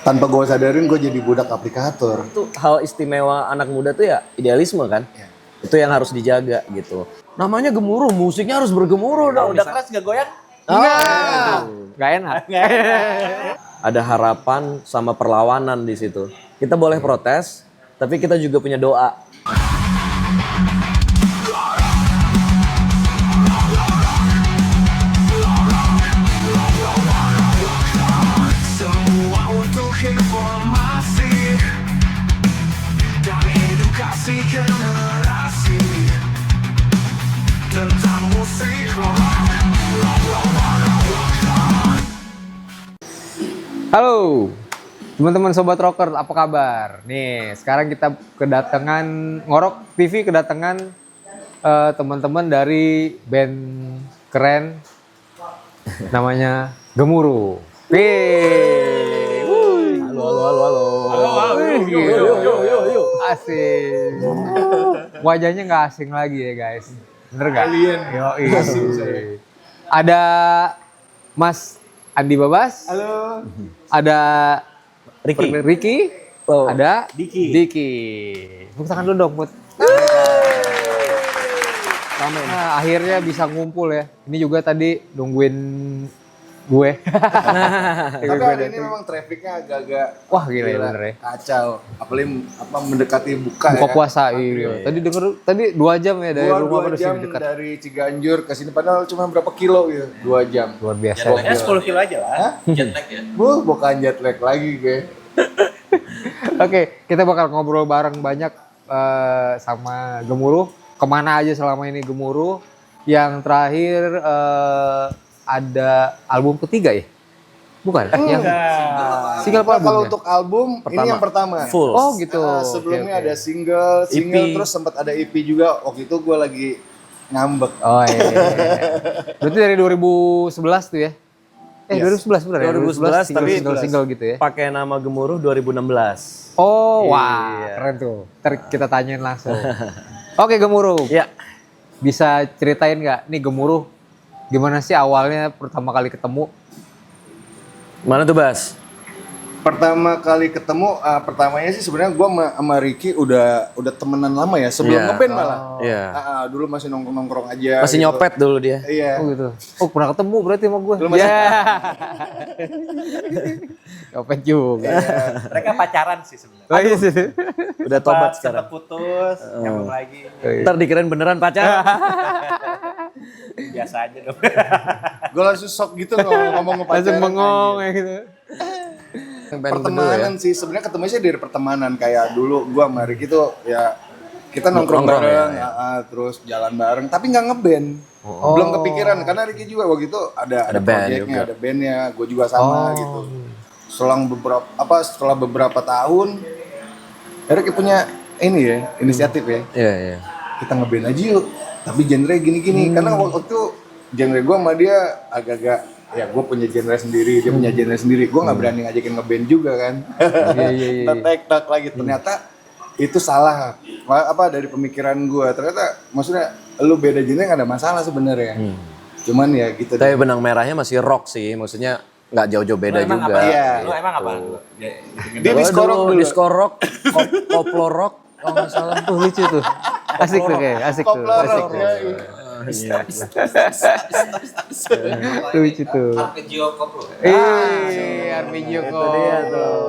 Tanpa gue sadarin gue jadi budak aplikator. Itu hal istimewa anak muda tuh ya idealisme kan. Itu yang harus dijaga gitu. Namanya gemuruh, musiknya harus bergemuruh dong. Udah keras gak goyang? Gak enak. Ada harapan sama perlawanan di situ. Kita boleh protes, tapi kita juga punya doa. Semua untuk informasi dan edukasi generasi tentang musik rock. Halo, teman-teman Sobat Rocker, apa kabar? Nih, sekarang kita kedatangan Ngorok TV, kedatangan teman-teman dari band keren namanya Gemuruh. Halo. Yuk. Asik. Wajahnya nggak asing lagi ya guys. Bener nggak? Alien. Ada Mas Andi Babas. Halo. Ada Ricky. Oh. Ada Diki. Tepuk tangan dulu dong, Put. Nah, akhirnya bisa ngumpul ya. Ini juga tadi nungguin gue. Tapi hari ini memang trafiknya agak-agak Wah, gila ya bener ya. kacau. Apalagi mendekati buka Buka ya. puasa, iya. Tadi 2 jam ya dari rumah Dua baru jam sini dekat. dari Ciganjur ke sini padahal cuma berapa kilo gitu. 2 jam. Luar biasa. Jatnya 10 kilo aja lah. Jet lag ya. Bukan jet lag lagi gue. Oke, kita bakal ngobrol bareng banyak sama Gemuruh. Kemana aja selama ini Gemuruh. Yang terakhir ada album ketiga ya? Bukan? Yang single apa Kalau albumnya? untuk album ini yang pertama. Full. Oh gitu. Sebelumnya Oke. ada single, EP. terus sempat ada EP juga. Waktu itu gue lagi ngambek. Oh iya. Berarti dari 2011 tuh ya? 2011 bener ya? 2011 tapi single gitu ya? pakai nama Gemuruh 2016. Oh wah, Iya. keren tuh. Ntar kita tanyain langsung. Oke Gemuruh, Ya, bisa ceritain nggak nih Gemuruh gimana sih awalnya pertama kali ketemu? mana tuh Bas? Pertama kali ketemu, pertamanya sih sebenarnya gue sama Ricky udah temenan lama ya sebelum Iya. ngeband malah. Iya. Dulu masih nongkrong aja. Masih gitu. nyopet dulu dia. Iya. Oh gitu. Oh pernah ketemu berarti sama gue. Lu masih- Copet juga. Mereka pacaran sih sebenarnya. Oh iya sih. Udah tobat sekarang. Sempat putus, nyambung lagi. Ntar dikirain beneran pacaran. Biasa aja dong. Gue langsung shock gitu ngomong ngepacaran. Langsung bengong ya gitu. Pertemanan sih sebenarnya ketemu sih dari pertemanan kayak dulu gue sama Ricky tuh ya kita nongkrong Nongkrong bareng, ya. terus jalan bareng tapi nggak ngeband. Belum kepikiran karena Ricky juga waktu itu ada band projectnya, juga. ada bandnya, gue juga sama gitu. Setelah beberapa tahun, Ricky punya ini ya inisiatif ya. Iya. Kita ngeband aja yuk, tapi genre gini-gini. Karena waktu itu genre gue sama dia agak-agak ya gue punya genre sendiri, dia punya genre sendiri. Gue nggak berani ngajakin ngeband juga kan. Iya. Tak lagi ternyata itu salah dari pemikiran gue. Ternyata maksudnya lu beda genre nggak ada masalah sebenarnya. Cuman ya gitu. Tapi benang merahnya masih rock sih, maksudnya nggak jauh-jauh beda Lu emang juga. apa? Iya. Lu emang apa? Dia disco rock dulu. Disco rock, koplo rock, kalau nggak salah. Tuh lucu tuh. Asik tuh kayak, asik tuh. Koplo Asik rock, tuh. ya. Lucu tuh. Arpeggio koplo. Arpeggio Itu dia tuh.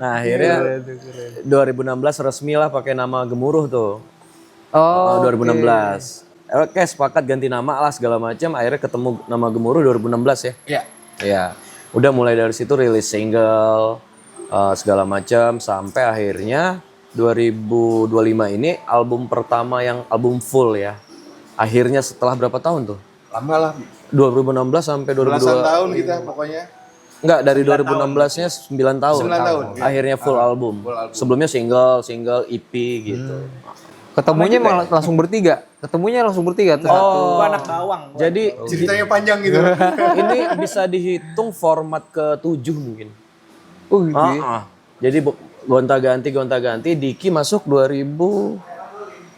Nah akhirnya 2016 resmi lah pakai nama Gemuruh tuh. Oh, 2016. Oke sepakat ganti nama lah segala macam. Akhirnya ketemu nama Gemuruh 2016 ya. Iya. Iya. Udah mulai dari situ rilis single segala macam sampai akhirnya 2025 ini album pertama yang album full ya. Akhirnya setelah berapa tahun tuh? Lama lah. 2016 sampai 2022. Belasan tahun kita pokoknya. Enggak, dari 2016-nya 9 tahun. 9 tahun, ya. Akhirnya full album. Sebelumnya single, EP gitu. ketemunya malah langsung bertiga. Ketemunya langsung bertiga tuh. Gua anak bawang. Jadi Ceritanya panjang gitu. ini bisa dihitung format ke-7 mungkin. Gitu ya. Jadi gonta-ganti Diki masuk 2000.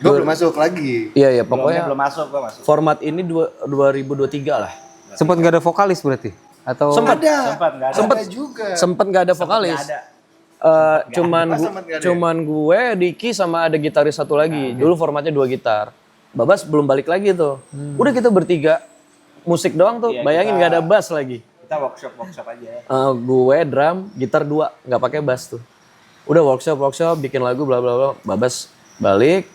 Gue belum masuk lagi. Iya Pokoknya pokoknya belum masuk, gua masuk. format ini 2023 lah. Sempat nggak ada vokalis berarti? atau Sempat nggak ada. Sempet. Ada juga. Sempet nggak ada vokalis. Nggak ada. Sempet nggak ada. Cuman gue, Diki sama ada gitaris satu lagi. Dulu formatnya 2 gitar. Babas belum balik lagi tuh. Udah kita bertiga musik doang tuh. Iya, Bayangin nggak ada bass lagi. Kita workshop aja. Gue drum, gitar 2, nggak pakai bass tuh. Udah workshop, bikin lagu bla bla bla. Babas balik.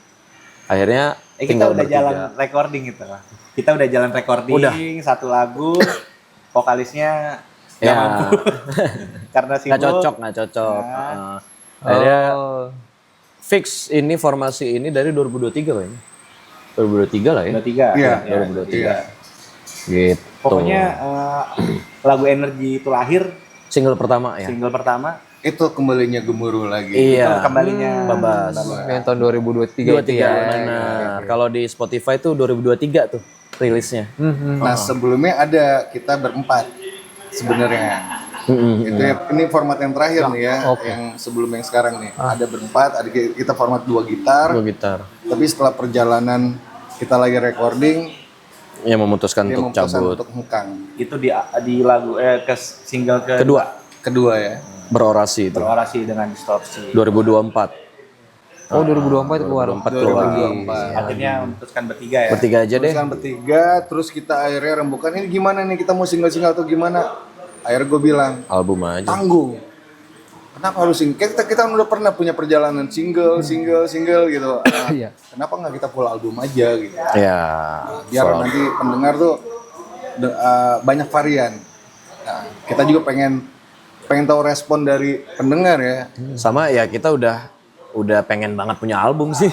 Akhirnya Kita tinggal udah bertiga. jalan recording gitu lah. Kita udah jalan recording Udah. satu lagu, vokalisnya nggak Ya. mampu karena sibuk. Nggak cocok. Akhirnya Oh. fix ini formasi ini dari 2023 kayaknya. 2023 lah ya. 23. Iya. 2023. Gitu. Pokoknya lagu Energi itu lahir, Single pertama ya. single pertama. Itu kembalinya gemuruh lagi. Iya. Itu kembalinya Babas. Yang tahun 2023 itu 23 ya. benar. Kalau di Spotify tuh 2023 tuh rilisnya. Nah sebelumnya ada kita berempat sebenarnya. Itu ya, ini format yang terakhir nih ya, yang sebelum yang sekarang nih. Ada berempat, ada kita format 2 gitar. 2 gitar. Tapi setelah perjalanan kita lagi recording, Yang memutuskan dia untuk memutuskan cabut. untuk hengkang. itu di lagu ke single Kedua ya. Berorasi itu. berorasi dengan distorsi. 2024. Oh 2024 keluar. 2024 keluar. 2024. Akhirnya memutuskan bertiga ya. Bertiga aja deh. Memutuskan bertiga, terus kita akhirnya rembukan ini gimana nih, kita mau single-single atau gimana? Akhirnya gue bilang, Album aja. tanggung. Kenapa harus single? Kita udah pernah punya perjalanan single gitu. Nah, Iya. kenapa nggak kita full album aja gitu? Ya. Biar so- nanti pendengar tuh banyak varian. Nah, kita juga pengen tahu respon dari pendengar ya. Sama ya kita udah pengen banget punya album sih.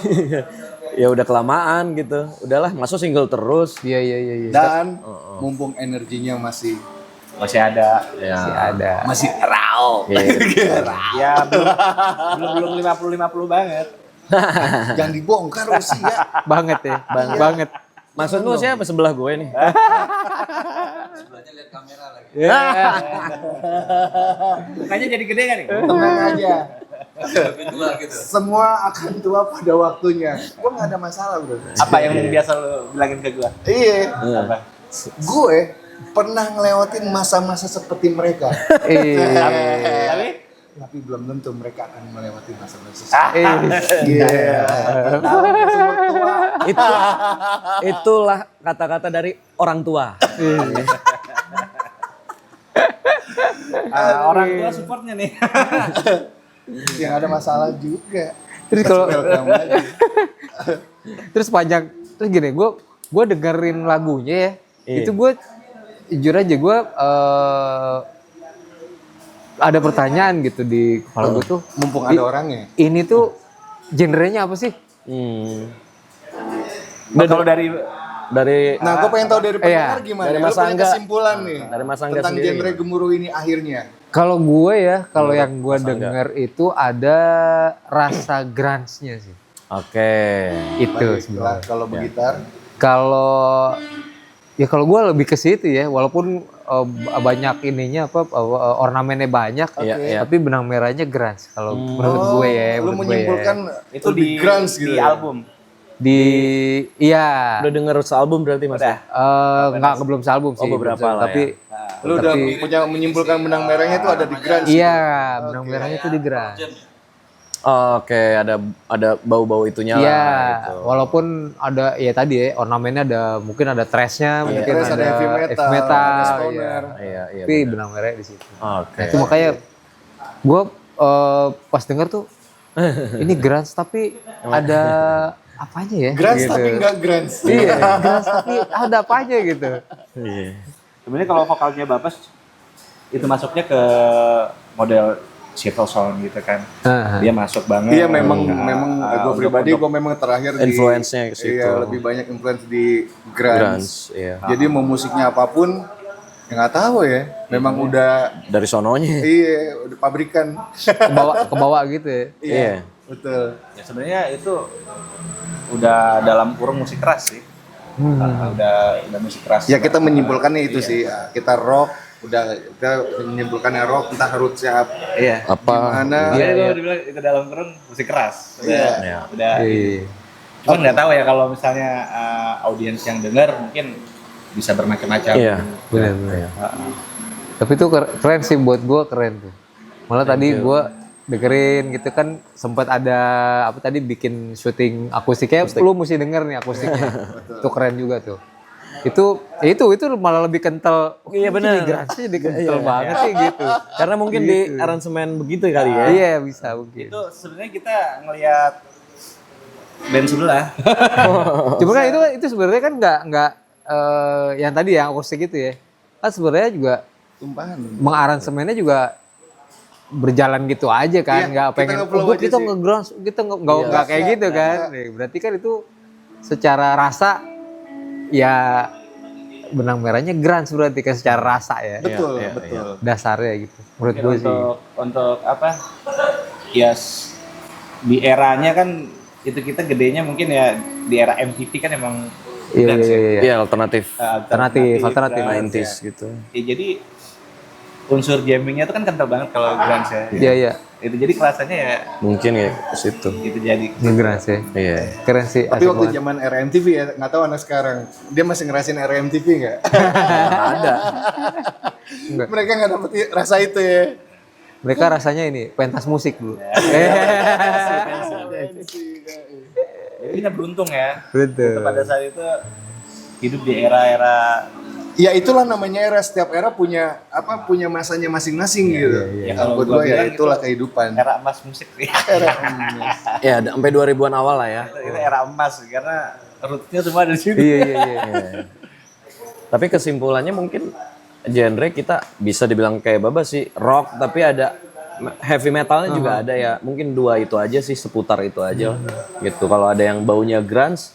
Ya udah kelamaan gitu. Udahlah, masuk single terus. Iya iya iya. Iya. Dan mumpung energinya masih Masih ada. Ya. Ada. masih raw. Gitu. Ya belum 50-50 banget. Jangan dibongkar Rusia. Banget ya. Banget. Maksud lu siapa sebelah gue nih? Ya. Mukanya jadi gede kan nih? Tenang aja. Semua akan tua pada waktunya. Gue nggak ada masalah bro. Apa yang biasa lu bilangin ke gua? Iya. Apa? Gue pernah ngelewatin masa-masa seperti mereka. Tapi Tapi belum tentu mereka akan melewati masa-masa Itu itulah kata-kata dari orang tua. orang tua supportnya nih. yang ada masalah juga. Terus kalau Welcome aja. terus gini, gue dengerin lagunya ya. Iya. Itu gue jujur aja gue ada pertanyaan gitu di kepala gue tuh. Mumpung ada orangnya. Ini tuh genrenya apa sih? Kalau dari Nah, gue pengen tahu dari pendengar gimana. Dari Lu Mas punya Angga. kesimpulan nih. Dari Mas Angga tentang sendiri genre gemuruh ini akhirnya. Kalau gue ya, kalau yang gue denger itu ada rasa grunge-nya sih. Oke. Itu Baiklah, sebenarnya. kalau bergitar. Kalau gue lebih ke situ ya, walaupun banyak ininya ornamennya banyak, Iya, iya. tapi benang merahnya grunge. Kalau menurut gue ya, Lu menurut gue ya. menyimpulkan itu di grunge gitu di ya? album. Udah denger sealbum berarti Mas? Udah. Nggak belum sealbum sih, beberapa belum, lah tapi Lu udah punya menyimpulkan benang merahnya itu ada di grunge. iya benang merahnya itu di grunge. Oke, ada bau-bau itunya Iya, lah. Gitu. walaupun ada ya tadi ya ornamennya mungkin ada thrash-nya, mungkin Terus ada heavy metal, ada stoner. Iya. tapi benang merahnya di situ. Oke. Itu makanya gue pas denger tuh ini grunge tapi ada apanya ya? Grunge gitu. tapi nggak grunge. Iya, grunge tapi ada apanya gitu. Iya. Sebenarnya kalau vokalnya Bapas itu masuknya ke model Seattle Sound gitu kan. Dia masuk banget. Iya memang gue untuk- pribadi untuk- gue memang terakhir di Influence-nya ke situ. Iya, lebih banyak influence di grunge. Grunge, iya. Jadi mau musiknya apapun ya nggak tahu ya. Memang udah Dari sononya. udah pabrikan. ke bawah gitu ya. Iya. Betul. Ya sebenarnya itu udah dalam kurung musik keras sih. Udah musik keras. Ya kita menyimpulkannya itu sih. Ya, kita rock, kita menyimpulkannya rock entah rootsnya Iya. Apa? gimana. Iya, kalau dibilang itu dalam kurung musik keras. Iya. Udah. Iya. Cuman nggak tahu ya kalau misalnya audiens yang dengar mungkin bisa bermacam-macam. Iya. Benar. Tapi itu keren sih buat gue, keren tuh. Malah tadi gue dengerin gitu kan, sempat ada apa tadi bikin syuting akustiknya, lu mesti denger nih akustiknya. Itu keren juga tuh. Itu malah lebih kental. Iya benar. Migrasi jadi kental banget sih gitu. Karena mungkin di aransemen begitu kali ya. Iya bisa mungkin. Itu sebenarnya kita ngelihat band sebelah. Cuma kan itu sebenarnya kan nggak yang tadi yang akustik itu ya. Kan sebenarnya juga Tumpahan. mengaransemennya juga berjalan gitu aja kan, Iya, nggak kita pengen nge-flow aja kita sih." nge-ground, kita nggak kayak gitu kan. Berarti kan itu secara rasa ya benang merahnya grunge berarti kan secara rasa ya. Betul, Iya, betul. Dasarnya gitu. Menurut gue sih. Untuk apa? Ya di eranya kan itu kita gedenya mungkin ya di era MTV kan emang Iya. Iya, alternatif. Alternatif. 90s gitu. Ya, jadi unsur jammingnya itu kan kental banget kalau grunge ya. Iya. Itu jadi kerasanya ya Mungkin ya ke situ. itu jadi. Grunge ya. Iya. Keren sih. Tapi asik waktu banget. zaman era MTV ya, nggak tahu anak sekarang, dia masih ngerasain era MTV nggak? Ada. Mereka nggak dapet rasa itu ya. Mereka rasanya ini pentas musik dulu. Jadi kita beruntung ya. Betul. Pada saat itu hidup di era-era Ya itulah namanya era, setiap era punya masanya masing-masing gitu. Ya, Kalau kalau buat gua gue ya bilang itulah itu kehidupan. era emas musik sih. Ya, sampai 2000-an awal lah ya. Itu era emas karena rootnya semua ada di situ. Iya. Tapi kesimpulannya mungkin genre kita bisa dibilang kayak Baba sih rock, tapi ada heavy metalnya juga ada ya. Mungkin dua itu aja sih, seputar itu aja lah. Gitu. Kalau ada yang baunya grunge,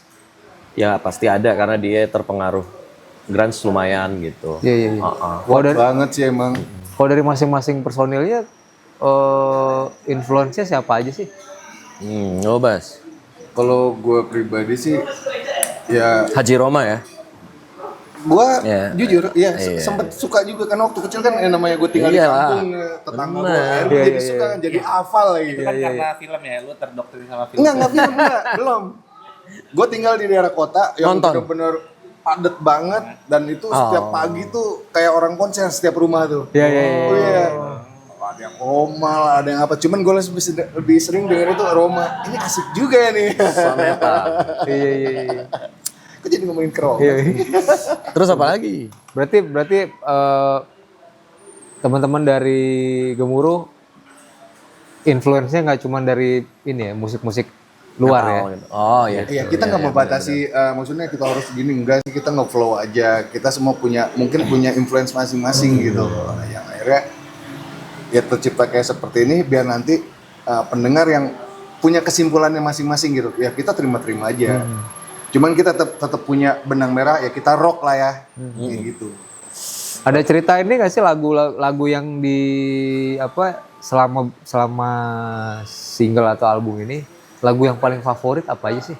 ya pasti ada karena dia terpengaruh grunge lumayan gitu. Iya. Kuat banget sih emang. Kalau dari masing-masing personilnya influence-nya siapa aja sih? Bas. Kalau gue pribadi sih, ya Haji Roma ya. gue Iya. jujur, ya Iya. sempet suka juga kan waktu kecil kan yang namanya gue tinggal di Iyalah. kampung, tetangga gue, Bener. akhirnya gue jadi suka, jadi hafal lagi. Itu kan karena film ya, lu terdoktrin sama film. Enggak film, enggak, belum. Gue tinggal di daerah kota yang Nonton. bener-bener padet banget dan itu setiap pagi tuh kayak orang konser setiap rumah tuh. Iya. Oh iya. Ada yang Roma lah, ada yang apa. Cuman gue lebih sering denger itu Roma. Ini asik juga ya nih. Iya. Kok jadi ngomongin ke Roma? Iya. Terus apa lagi? Berarti teman-teman dari Gemuruh influence-nya nggak cuma dari ini ya, musik-musik luar ya. Oh iya. Iya, kita nggak membatasi, maksudnya kita harus gini, enggak sih, kita nge-flow aja. Kita semua mungkin punya influence masing-masing gitu. Nah, yang akhirnya ya tercipta kayak seperti ini biar nanti pendengar yang punya kesimpulannya masing-masing gitu. Ya kita terima-terima aja. Cuman kita tetap punya benang merah, ya kita rock lah ya. Kayak gitu. Ada cerita ini nggak sih lagu yang di apa selama single atau album ini, lagu yang paling favorit apa aja sih?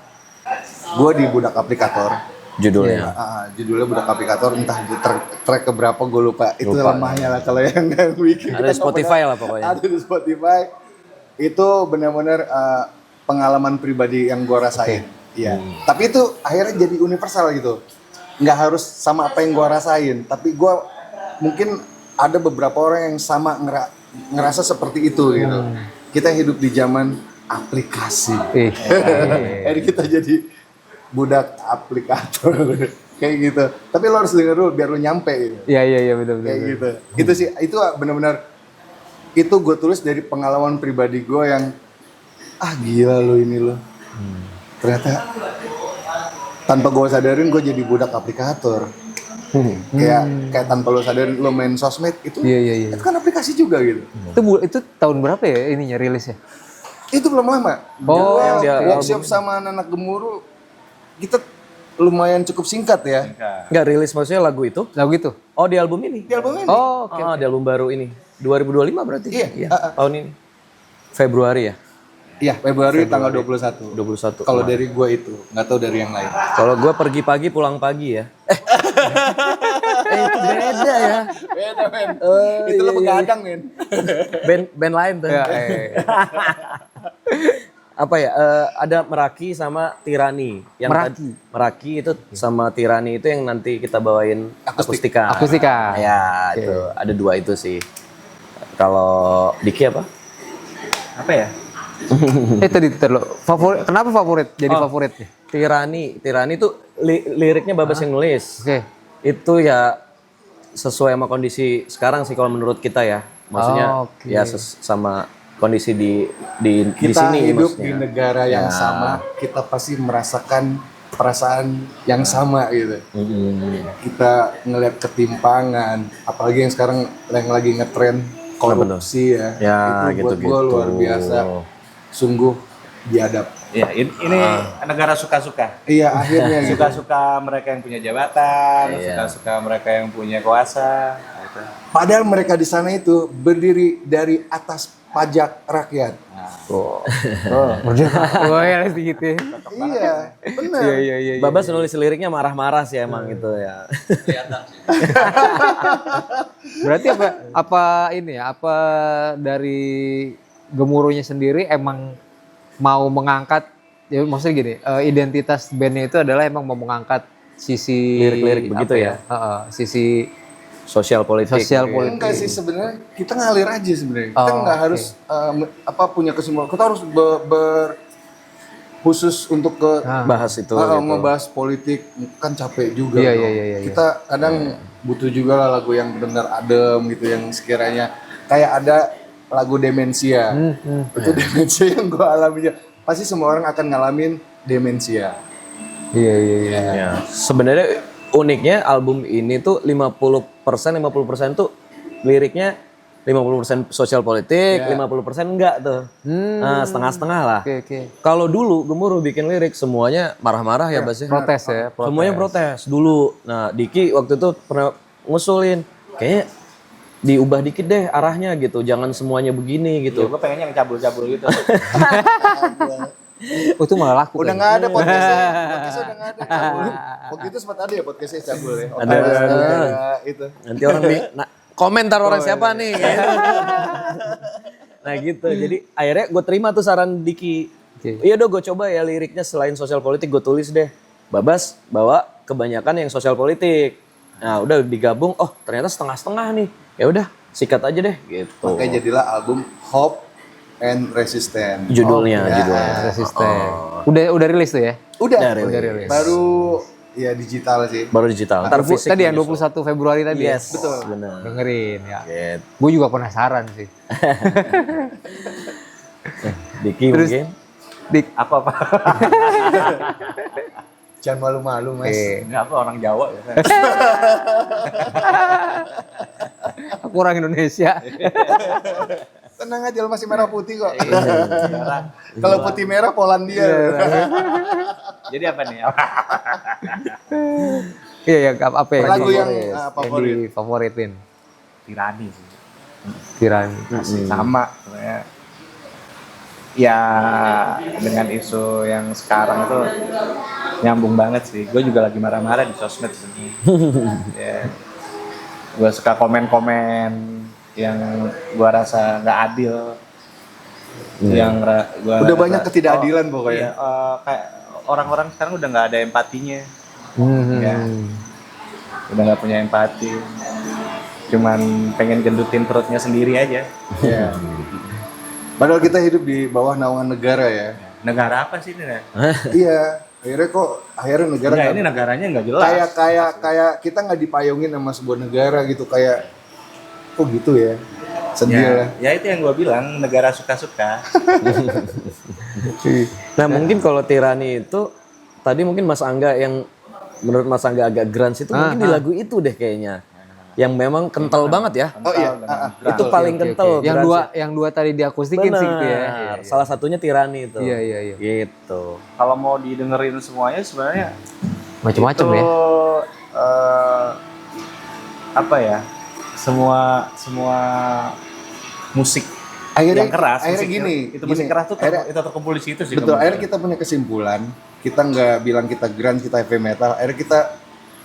Gue di Budak Aplikator. Judulnya. Judulnya Budak Aplikator, entah di track keberapa gue lupa. Itu lemahnya lah kalau yang nggak bikin. Ada di Spotify lah pokoknya. Ada di Spotify. Itu benar-benar pengalaman pribadi yang gue rasain. Iya. Tapi itu akhirnya jadi universal gitu. Nggak harus sama apa yang gue rasain. Tapi gue mungkin ada beberapa orang yang sama ngerasa seperti itu gitu. Kita hidup di zaman aplikasi. Jadi kita jadi budak aplikator kayak gitu. Tapi lo harus denger dulu biar lo nyampe gitu. Iya betul. Kayak gitu. Itu sih, itu benar-benar itu gue tulis dari pengalaman pribadi gue yang gila lo ini lo. Ternyata tanpa gue sadarin gue jadi budak aplikator. Kayak tanpa lo sadarin lo main sosmed itu. Iya. Itu kan aplikasi juga gitu. Itu tahun berapa ya ininya rilisnya? Itu belum lama. Oh, Gua yang dia workshop sama anak Gemuruh kita lumayan cukup singkat ya. Enggak rilis maksudnya lagu itu? Lagu itu? Oh di album ini? Di album ini. Oh, oke. Di album baru ini. 2025 berarti? Iya. Tahun ini. Februari ya? Iya, Februari tanggal 21. 21. Kalau dari gue itu, nggak tahu dari yang lain. Kalau gue pergi pagi pulang pagi ya. Itu beda ya. Beda men. Itu lo begadang men. Band lain tuh. Ya, apa ya? Ada Meraki sama Tirani. Yang Meraki itu sama Tirani itu yang nanti kita bawain akustika. Akustika. Ya, itu ada 2 itu sih. Kalau Diki apa? Apa ya? Tadi lo favorit. Kenapa favorit? Jadi favorit. Tirani itu liriknya Babas yang nulis. Oke. Itu ya sesuai sama kondisi sekarang sih kalau menurut kita ya. Maksudnya ya sama kondisi di Kita sini hidup maksudnya. di negara yang sama, kita pasti merasakan perasaan yang sama gitu. Kita ngelihat ketimpangan, apalagi yang sekarang yang lagi ngetren korupsi ya. Ya, itu buat gitu-gitu. gue luar biasa. Sungguh biadab. Ya, ini negara suka-suka. Iya, akhirnya gitu. Suka-suka mereka yang punya jabatan, suka-suka mereka yang punya kuasa. Gitu. Padahal mereka di sana itu berdiri dari atas pajak rakyat. Wah, ya gitu. Iya, benar. Iya. Babas nulis liriknya marah-marah sih emang gitu ya. Berarti apa ini ya? Apa dari Gemuruhnya sendiri emang mau mengangkat, ya maksudnya gini, identitas bandnya itu adalah emang mau mengangkat sisi Lirik-lirik begitu ya? Sisi Sosial politik. Enggak sih sebenarnya kita ngalir aja sebenarnya. Kita nggak harus punya kesimpulan. Kita harus khusus untuk Bahas itu. ngebahas politik kan capek juga. Iya, bro. iya. Kita kadang butuh juga lah lagu yang benar adem gitu yang sekiranya kayak ada lagu demensia. Itu demensia yang gue alami. Pasti semua orang akan ngalamin demensia. Iya. Ya. Sebenarnya uniknya album ini tuh 50% tuh liriknya 50% sosial politik, 50% enggak tuh. Nah, setengah-setengah lah. Oke. Kalau dulu Gemuruh bikin lirik semuanya marah-marah ya Bas ya. Protes ya. Semuanya protes dulu. Nah, Diki waktu itu pernah ngusulin kayaknya diubah dikit deh arahnya gitu. Jangan semuanya begini gitu. Gue pengennya yang cabul-cabul gitu. Oh, itu malah laku. Udah kan? nggak ada podcastnya. Podcastnya udah nggak ada. Cabul. Waktu itu sempat ada ya podcastnya cabul ya. Ada. Itu. Nanti orang komentar orang siapa nih. Nah gitu. Jadi akhirnya gue terima tuh saran Diki. Iya dong gue coba ya liriknya selain sosial politik gue tulis deh. Babas bawa kebanyakan yang sosial politik. Nah udah digabung, oh ternyata setengah-setengah nih. Ya udah sikat aja deh gitu. Makanya jadilah album Hope and Resistance. Judulnya. Resisten. Udah rilis tuh ya? Udah rilis. Baru ya digital sih. Baru digital. Ntar fisik Tadi yang menyusul. 21 Februari tadi Yes, ya? betul. Benar. Dengerin ya. Gitu. Gue juga penasaran sih. Diki Terus- mungkin. Apa-apa. Jangan malu-malu mas. Enggak, aku orang Jawa ya. Aku orang Indonesia. Tenang aja lo masih merah putih kok. Kalau putih merah Polandia. Jadi apa nih? Iya ya, apa ya? Lagu yang Yang difavoritin. Tirani sih. Tirani. Sama sebenarnya. Ya dengan isu yang sekarang tuh nyambung banget sih. Gue juga lagi marah-marah di sosmed sini. Ya. Gue suka komen-komen yang gue rasa nggak adil. Yang gua Udah rasa- banyak ketidakadilan pokoknya. Iya, kayak orang-orang sekarang udah nggak ada empatinya. Ya. Udah nggak punya empati. Cuman pengen gendutin perutnya sendiri aja. Iya. Padahal kita hidup di bawah naungan negara ya. Negara apa sih ini? Nah? Iya. Akhirnya negara Enggak, nggak- ini negaranya nggak jelas. kayak kita nggak dipayungin sama sebuah negara gitu kayak kok gitu ya. Sedih lah. Ya itu yang gue bilang, negara suka-suka. Nah mungkin kalau Tirani itu tadi mungkin Mas Angga yang menurut Mas Angga agak grunge itu mungkin di lagu itu deh kayaknya. Yang memang kental banget ya. Oh iya. Itu paling kental. Yang dua tadi diakustikin sih gitu ya. Benar. Salah satunya Tirani itu. Iya. Gitu. Kalau mau didengerin semuanya sebenarnya Macam-macam itu, ya. Apa ya? Semua musik yang keras. Akhirnya musik- gini. Itu musik gini. keras tuh Akhirnya- itu terkumpul di situ sih. Betul, kalau akhirnya menurut kita punya kesimpulan, kita nggak bilang kita grunge, kita heavy metal, akhirnya kita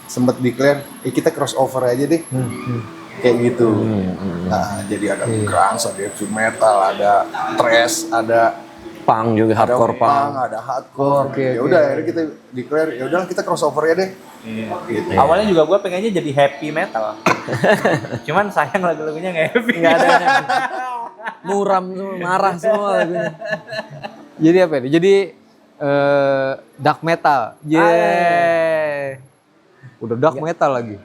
sempat declare, kita crossover aja deh, kayak gitu. Nah, jadi ada grunge, ada heavy metal, ada thrash, ada punk juga, hardcore punk. ada hardcore. Ya udah akhirnya kita declare, ya udahlah kita crossover ya deh. Iya. Gitu. Awalnya juga gue pengennya jadi happy metal. Cuman sayang lagu-lagunya nggak happy. Nggak ada muram semua, marah semua lagunya. Jadi apa ini? Jadi dark metal. Yeah. Udah dark metal lagi.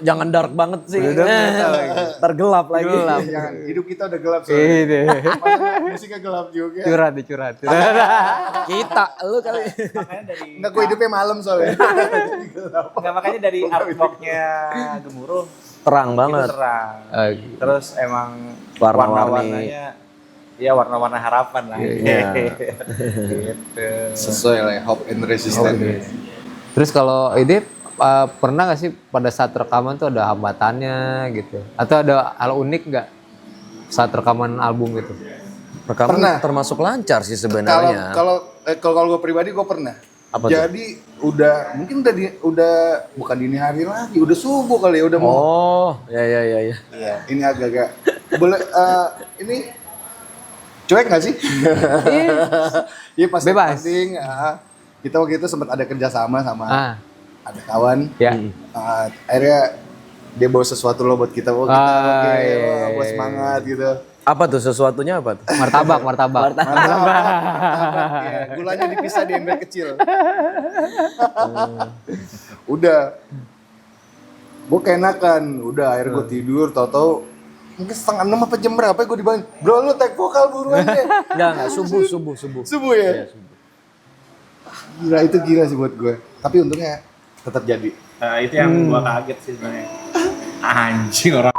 Jangan dark banget sih. Udah dark metal lagi. Tergelap lagi. Jangan, hidup kita udah gelap soalnya. Ini. Maksudnya musiknya gelap juga. Curhat. Kita, lu kali. Makanya dari Enggak, gue hidupnya malam soalnya. nggak, makanya dari artworknya Gemuruh Terang itu banget. terang. Gitu. Terus emang Warna-warni. warna-warnanya ya warna-warna harapan lah. Iya. Gitu. Sesuai lah, hope and resistance. Terus kalau ini pernah gak sih pada saat rekaman tuh ada hambatannya gitu? Atau ada hal unik nggak saat rekaman album gitu? Rekaman Pernah. termasuk lancar sih sebenarnya. Kalau gue pribadi gue pernah. Apa tuh? Jadi mungkin udah bukan dini hari lagi, udah subuh kali ya, udah mau. Oh, ya. Iya, ini agak-agak boleh ini cuek nggak sih? Iya pas Bebas. recording, kita waktu itu sempat ada kerjasama sama ada kawan. Ya. Akhirnya dia bawa sesuatu loh buat kita, buat semangat gitu. Apa tuh sesuatunya apa tuh? Martabak. Mantap. Ya, gulanya dipisah di ember kecil. Udah. Gue keenakan. Udah akhirnya gue tidur. Tahu-tahu mungkin 5:30 apa jam berapa gue dibangun. Bro lu take vokal buruan deh. Enggak, subuh. Subuh ya? Gila, itu gila sih buat gue. Tapi untungnya tetap jadi. Nah, itu yang gua kaget sih sebenarnya. Anjing orang.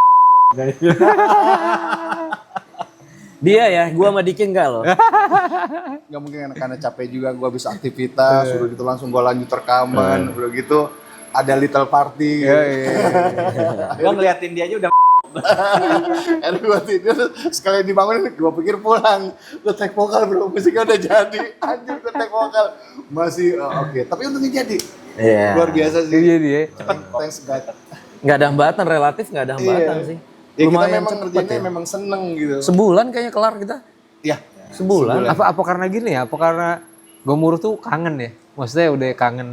Dia ya, gua sama Diki enggak loh. Gak mungkin karena capek juga gue habis aktivitas. Udah gitu langsung gue lanjut rekaman. Udah gitu ada little party. Gua ngeliatin dia aja udah Akhirnya gue tidur, sekalian dibangunin, gue pikir pulang. Gue take vokal bro, musiknya udah jadi. Anjir gue take vokal. Masih oke. Tapi untungnya jadi. Iya. Luar biasa sih. Jadi ya. Thanks God. Enggak ada hambatan, relatif enggak ada hambatan Iya. sih. Ya kita Lumayan memang cepet ngerjainnya ya. memang seneng gitu. Sebulan kayaknya kelar kita. Ya. Sebulan. Apa karena gini ya? Apa karena Gemuruh tuh kangen ya? Maksudnya udah kangen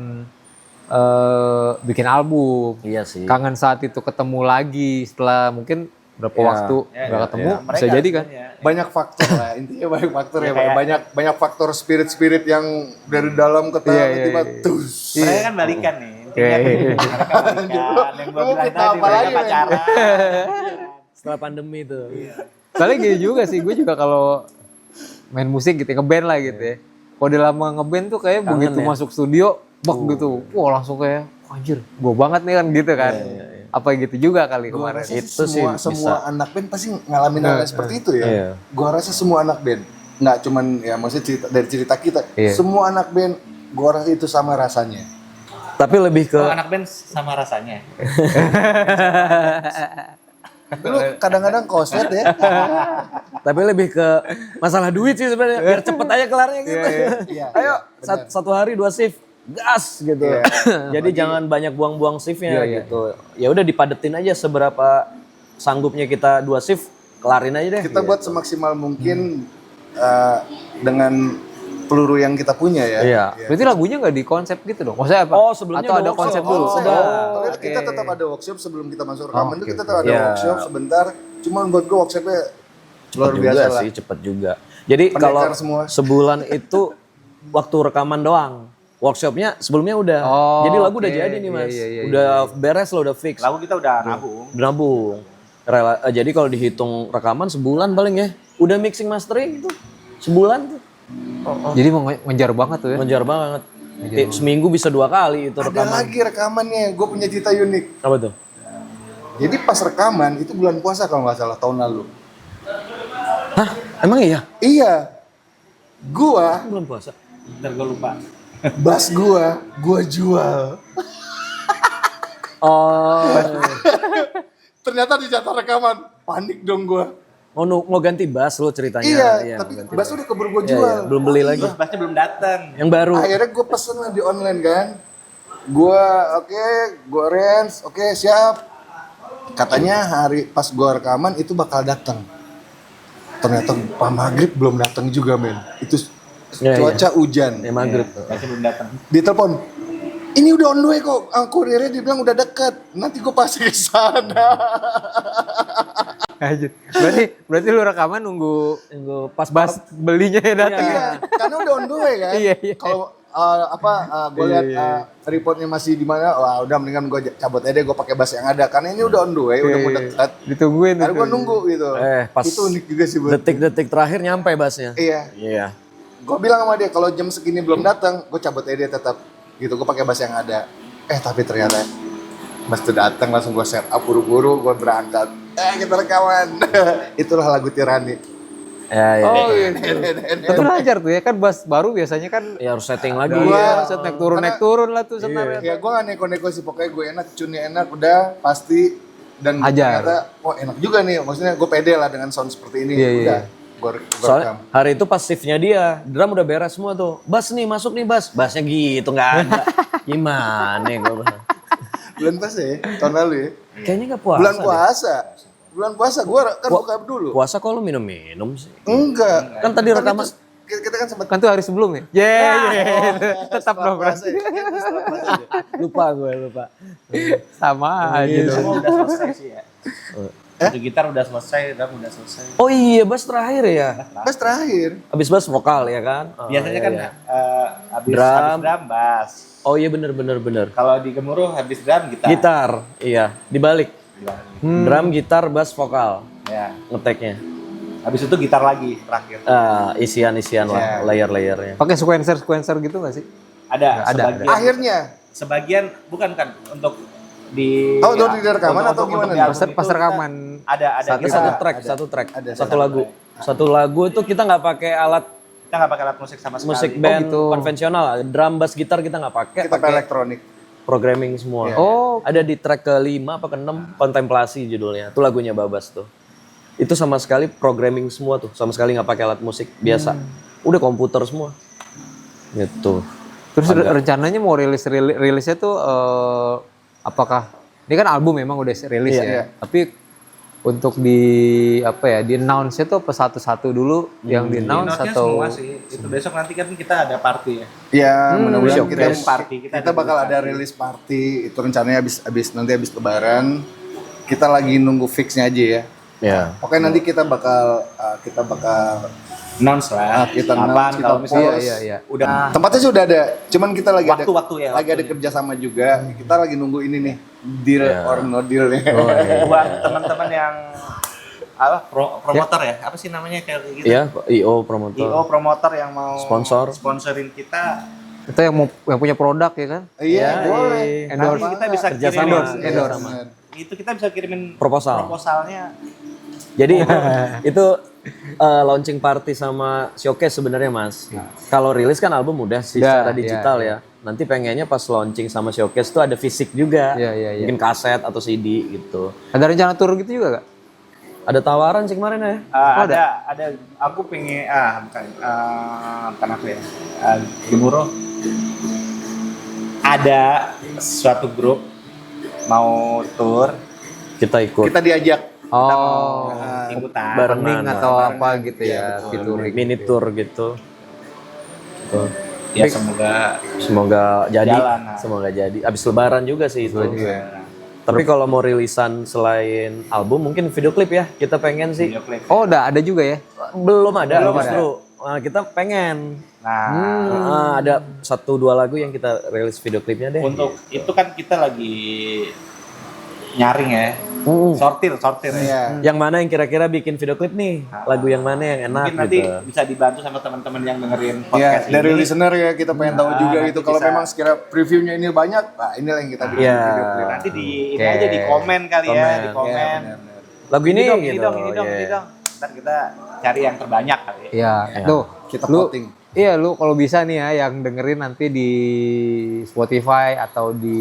bikin album. Iya sih. Kangen saat itu ketemu lagi setelah mungkin berapa Ya, waktu nggak ketemu, bisa jadi kan? Banyak faktor lah, intinya banyak faktor ya. kayak- Banyak faktor spirit-spirit yang dari dalam ke tiba-tiba tus. Mereka kan balikan nih. Intinya mereka balikan. Yang gua Lu bilang kita tadi apa mereka lagi, men? pacaran. Setelah pandemi itu. Soalnya gini juga sih, gue juga kalau main musik gitu, ngeband lah gitu ya. Kalau udah lama ngeband tuh kayak begitu ya? masuk studio, bak gitu, wah langsung kayak, anjir, gue banget nih kan gitu kan. Apa gitu juga kali Gua kemarin. rasa Itu sih semua anak band pasti ngalamin hal seperti itu ya. Iya. Gua rasa semua anak band, nggak cuman ya maksudnya dari cerita kita, Iya. semua anak band gua rasa itu sama rasanya. Tapi lebih ke Oh, anak band sama rasanya. Lu kadang-kadang koslet ya. tapi lebih ke masalah duit sih sebenarnya. Biar cepet aja kelarnya gitu. Iya, Ayo benar. satu hari 2 shift. Gas gitu. Iya. Jadi jangan banyak buang-buang shiftnya gitu. Ya udah dipadetin aja seberapa sanggupnya kita 2 shift, kelarin aja deh. Kita buat semaksimal mungkin dengan peluru yang kita punya ya. Iya. Berarti lagunya nggak di konsep gitu dong? Maksudnya apa? Oh, sebelumnya Atau ada ada workshop. konsep dulu? Oh, sudah. Tapi kita tetap ada workshop sebelum kita masuk rekaman tuh kita tetap ada Iya. workshop sebentar. Cuman buat gua workshopnya luar Cepet biasa juga lah. sih, cepet juga. Jadi Pendekar kalau semua. sebulan itu waktu rekaman doang. Workshopnya sebelumnya udah. Oh, Jadi lagu udah oke. jadi nih mas. Iya, iya, Udah beres loh, udah fix. Lagu kita udah nabung. Udah nabung. Jadi kalau dihitung rekaman sebulan paling ya. Udah mixing mastering itu sebulan tuh. Jadi mengejar banget tuh ya? Menjar banget. Seminggu bisa 2 kali itu Ada rekaman. lagi rekamannya, gue punya cerita unik. Apa tuh? Jadi pas rekaman itu bulan puasa kalau nggak salah tahun lalu. Hah? Emang iya? Iya, gua Belum puasa. Ntar gue lupa. bass gua jual. Oh. Ternyata di jatah rekaman, panik dong gua. Mau ganti bass lo ceritanya. Iya, tapi mau ganti bass udah keburu gua Iya, jual. iya. Belum beli lagi. Terus bassnya belum dateng. Yang baru. Akhirnya gua pesen lah di online kan. Gua gua arrange, oke siap. Katanya hari pas gua rekaman itu bakal datang. Ternyata Pak Maghrib belum datang juga men. Itu Iya, cuaca hujan. Ya maghrib. Masih belum datang. Ditelepon, ini udah on the way kok, kurirnya dibilang udah deket, nanti gue pasti ke sana. Anjir. Berarti lu rekaman nunggu Pas bas belinya ya datang ya. Iya, karena udah on the way kan. Iya, iya. Kalau gue lihat reportnya masih di mana, wah udah mendingan gue cabut aja deh, gue pakai bus yang ada, karena ini udah on the way, udah mau dekat. Ditungguin Karena gue nunggu gitu. Pas Itu unik juga sih buat. detik-detik terakhir nyampe basnya. Iya. Iya. Gue bilang sama dia kalau jam segini belum datang, gue cabut aja dia tetap. Gitu, gue pakai bus yang ada. Tapi ternyata bus itu datang, langsung gue set up buru-buru, gue berangkat. Kita rekaman. Itulah lagu Tirani. Ya, ya. Oh gitu. Tapi lancar tuh ya kan bus baru biasanya kan Ya harus setting lagi. iya, set naik turun lah tuh sebenarnya. Ya gue gak neko-neko sih, pokoknya gue enak, tune-nya enak, udah pasti. Dan Hajar. ternyata, enak juga nih, maksudnya gue pede lah dengan sound seperti ini. Iya, iya. Udah, gue Soalnya rekam. hari itu pas shiftnya dia, drum udah beres semua tuh. Bas nih, masuk nih bas. Basnya gitu nggak ada. Gimana ya gue? Bulan puasa ya, tahun lalu ya. Kayaknya nggak puasa. Bulan deh. puasa. Bulan puasa, gue kan buka dulu. Puasa kok lu minum-minum sih? Enggak. Kan tadi rekaman. itu kita kan sempat Kan tuh hari sebelum ya. tetap dong puasa berarti. ya. Setelah puasa aja. Lupa. Sama aja dong. Semua udah selesai sih ya. Untuk gitar udah selesai, drum udah selesai. Oh iya, bass terakhir ya. Pas terakhir. Abis bass vokal ya kan? Oh, Biasanya iya, kan iya. habis Drum. drum bass. Oh iya bener. Kalau di Gemuruh habis drum gitar. Gitar, iya. Dibalik. Drum, gitar, bass, vokal. Ya. Ngeteknya. Habis itu gitar lagi terakhir. Isian lah, layer-layernya. Pakai sequencer gitu nggak sih? Ada, Ada. sebagian. Akhirnya. Sebagian bukan kan untuk di Oh, untuk di rekaman atau gimana? di album Pas itu rekaman. ada Satu- gitar. Satu track. Ada. Satu lagu. Satu lagu itu kita nggak pakai alat Kita nggak pakai alat musik sama sekali. musik band gitu. konvensional. Drum, bass, gitar kita nggak pakai. Kita pakai elektronik. Programming semua. Oh, Ada di track ke-5 apa ke-6, Kontemplasi judulnya. Itu lagunya Babas tuh. Itu sama sekali programming semua tuh, sama sekali nggak pakai alat musik biasa. Udah komputer semua. Gitu. terus rencananya mau rilisnya tuh apakah ini kan album memang udah rilis ya. Tapi untuk di di announce itu apa satu-satu dulu yang di announce Note-nya atau semua sih. Itu besok nanti kan kita ada party ya. Ya, mudah-mudahan showcase. kita Party. kita bakal ada rilis party. Itu rencananya habis lebaran. Kita lagi nunggu fixnya aja ya. Ya. Oke, nanti kita bakal Announce lah. kita Kapan, announce, kita kalau misalnya post. iya. udah Tempatnya sudah ada, cuman kita lagi Waktu-waktu ya, lagi ada kerjasama juga. Kita lagi nunggu ini nih, deal or no deal nih. buat teman-teman yang promotor ya. Apa sih namanya kayak gitu? Iya, IO promotor. IO promotor yang mau sponsorin kita. itu yang punya produk ya kan? Iya, boleh. Endorse. Nanti kita bisa Kerjasama. kirimin Endorse. itu kita bisa kirimin Proposalnya. proposalnya. Jadi itu launching party sama showcase sebenarnya Mas. Kalau rilis kan album udah sih Udah, secara digital iya. ya. Nanti pengennya pas launching sama showcase tuh ada fisik juga. Iya. Mungkin kaset atau CD gitu. Ada rencana tur gitu juga gak? Ada tawaran sih kemarin ya. Ada aku pengen bukan aku ya. Gemuruh ada suatu grup mau tour, Kita ikut. Kita diajak. Oh, ikutan. barengan Barengan. atau apa gitu ya, featuring. Mini tour gitu. Tuh. Ya Semoga jadi. Jalan, nah. Semoga jadi. Abis lebaran juga sih itu. Tapi kalau mau rilisan selain album mungkin video klip ya. Kita pengen sih. video klip. Oh, ada juga ya? Belum ada justru. Nah, kita pengen. Nah, Ada 1-2 lagu yang kita rilis video klipnya deh. untuk itu kan kita lagi nyaring ya. Sortir ya. Iya. Yang mana yang kira-kira bikin video klip nih? Lagu yang mana yang enak Mungkin nanti gitu. bisa dibantu sama teman-teman yang dengerin Ya, podcast dari ini. listener ya kita pengen tahu juga nanti gitu. Kalau bisa. memang sekira previewnya ini banyak, nah inilah yang kita bikin Iya. video klip. Nanti di ini aja di komen kali ya, di komen. Lagu ini, Ini dong, gitu. ini dong, Iya. ini dong. Ntar kita cari yang terbanyak kali ya. Iya. Tuh, Kita lu voting. iya lu kalau bisa nih ya yang dengerin nanti di Spotify atau di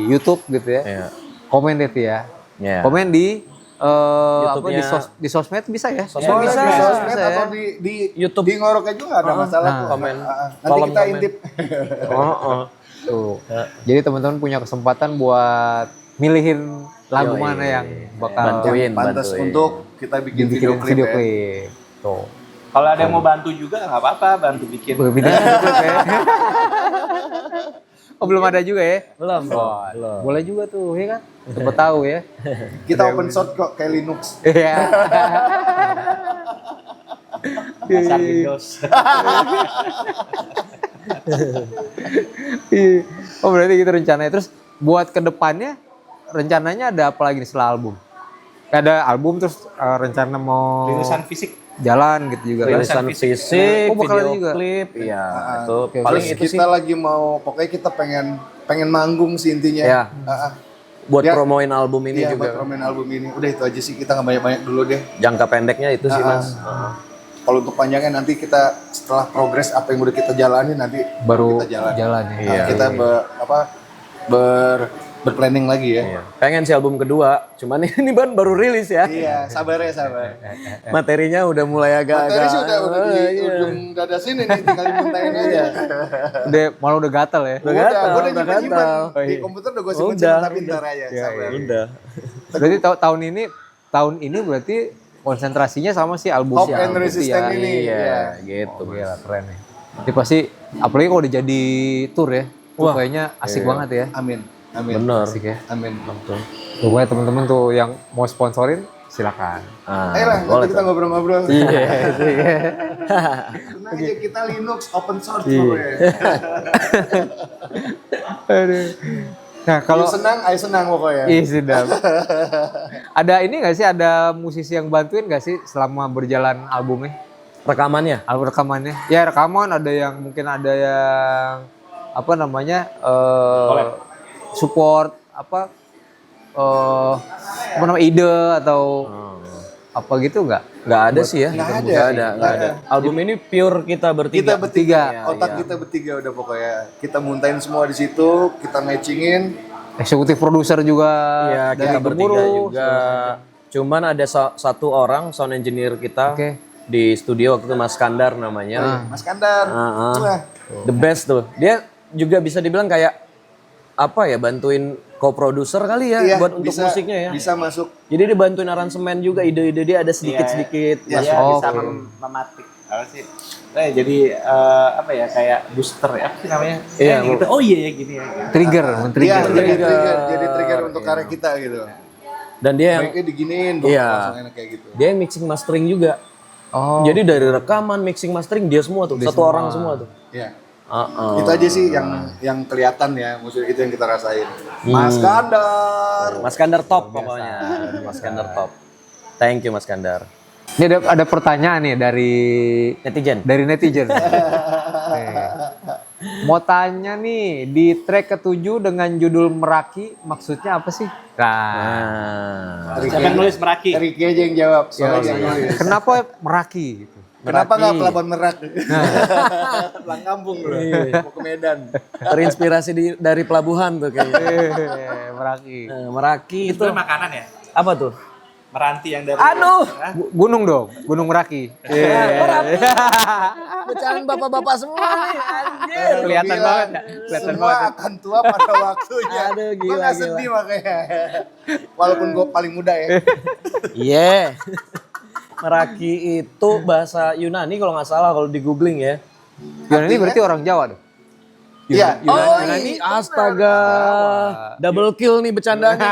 YouTube gitu ya. Iya. Komen itu ya. Iya. Komen di YouTube-nya. di sosmed bisa ya? Sosmed Boleh bisa, di bisa sosmed ya. atau di YouTube. di ngorok aja nggak ada masalah kok. komen. Nanti Kolom kita komen. intip. Oh. Tuh. Jadi teman-teman punya kesempatan buat milihin lagu Yoi. mana yang bakal Bantuin. Pantas untuk kita bikin dibikin video klip ya. klip. Tuh. Kalau ada yang mau bantu juga nggak apa-apa, bantu bikin. Bikin video klip ya. Oh belum ada juga ya? Belum. Boleh juga tuh, ya kan? Siapa tahu ya. Kita open source kok kayak Linux. Iya. Pasar Windows. Iya. Oh berarti gitu rencananya. Terus buat kedepannya rencananya ada apa lagi nih setelah album? Ada album terus rencana mau Rilisan fisik. jalan gitu juga kan? Rilisan fisik, Oh, bakal ada video juga? klip, iya. Itu oke. paling Terus itu sih kita lagi mau, pokoknya kita pengen manggung sih intinya. Ya. buat Ya. promoin album ini Iya, juga. buat promoin album ini. Udah itu aja sih, kita nggak banyak-banyak dulu deh. Jangka pendeknya itu sih, Mas. Kalau untuk panjangnya nanti kita setelah progres apa yang udah kita jalani nanti Baru kita jalan ya. Iya. kita berplanning lagi ya. Iya. Pengen sih album kedua, cuman ini baru rilis ya. Iya, sabar ya sabar. Materinya udah mulai agak-agak. Materi sih udah di iya. ujung dada sini nih, tinggal dimuntahin aja. Malah udah gatal ya. Udah Udah, gatal, gue udah udah nyimpen-nyimpen. gatal. Di komputer udah gue Udah, simpen tapi ntar aja, sabar. Udah. Berarti tahun ini berarti konsentrasinya sama si album Hope si and album Resistance ya. ini. Iya, Iya. gitu. Oh, gila keren nih. Ini pasti apalagi kalau udah jadi tour ya. Wah, kayaknya asik banget ya. Amin. Amin. Bener. Asik ya. Amin. Betul. Pokoknya teman-teman tuh yang mau sponsorin silakan. Ayo lah, nanti kita ngobrol-ngobrol. Iya. Tenang aja, kita Linux open source pokoknya. Aduh. Nah, kalau Ayo senang pokoknya. Ih, sudah. Ada ini nggak sih, ada musisi yang bantuin nggak sih selama berjalan albumnya? Rekamannya? Album rekamannya? Ya rekaman, ada yang mungkin ada yang apa namanya support apa ide atau apa gitu nggak? Nggak ada sih ya. Nggak ada. Nggak ada. Album ini pure kita bertiga. Kita bertiga, Iya, otak iya. kita bertiga udah pokoknya. Kita muntahin semua di situ, kita matchingin. Eksekutif produser juga Iya, dari kita bertiga Gemuruh. juga. Cuman ada satu orang sound engineer kita Oke. di studio waktu itu Mas Kandar namanya. Mas Kandar. Wah, The best tuh. Dia juga bisa dibilang kayak apa ya, bantuin co-producer kali ya iya, buat untuk bisa- musiknya ya. Bisa masuk. Jadi dia bantuin aransemen juga, ide-ide dia ada sedikit-sedikit. Ya, masuk. Oh, bisa oke. mematik. Apa sih? Jadi apa ya, kayak booster ya, apa sih namanya? Iya, gitu. Oh iya ya gini ya. Gitu. Trigger, Iya, men-trigger. jadi trigger untuk karya kita gitu. Dan dia yang Baiknya diginiin, Iya. langsung enak kayak gitu. dia yang mixing mastering juga. Oh, Jadi dari rekaman, mixing, mastering dia semua tuh, satu orang semua tuh. Iya. Heeh. Itu aja sih yang kelihatan ya, maksudnya itu yang kita rasain. Mas Kandar. Mas Kandar top pokoknya. Mas Kandar top. Thank you Mas Kandar. ini ada pertanyaan nih dari Netizen. netizen. Nih. Mau tanya nih, di track ke-7 dengan judul Meraki, maksudnya apa sih? Nah, Nah, Siapa yang nulis Meraki? Ricky aja yang jawab. Soalnya yang nulis. kenapa Meraki gitu? Kenapa nggak Meraki. Pelabuhan Merak? Pulang kampung loh, mau ke Medan. terinspirasi dari pelabuhan tuh kayaknya. Meraki. Meraki itu Itu makanan ya? apa tuh? Meranti yang dari Aduh, Gunung dong, Gunung Meraki. bercanda bapak-bapak semua nih, anjir. Kelihatan Gila, banget ya, kelihatan semua banget. akan tua pada waktunya. Aduh, Gue gila, nggak gila. sedih makanya. Walaupun gue paling muda ya. Iya. Meraki itu bahasa Yunani kalau nggak salah kalau di googling ya. Yunani berarti orang Jawa dong. Iya. Yunani, astaga. Double kill nih bercandanya.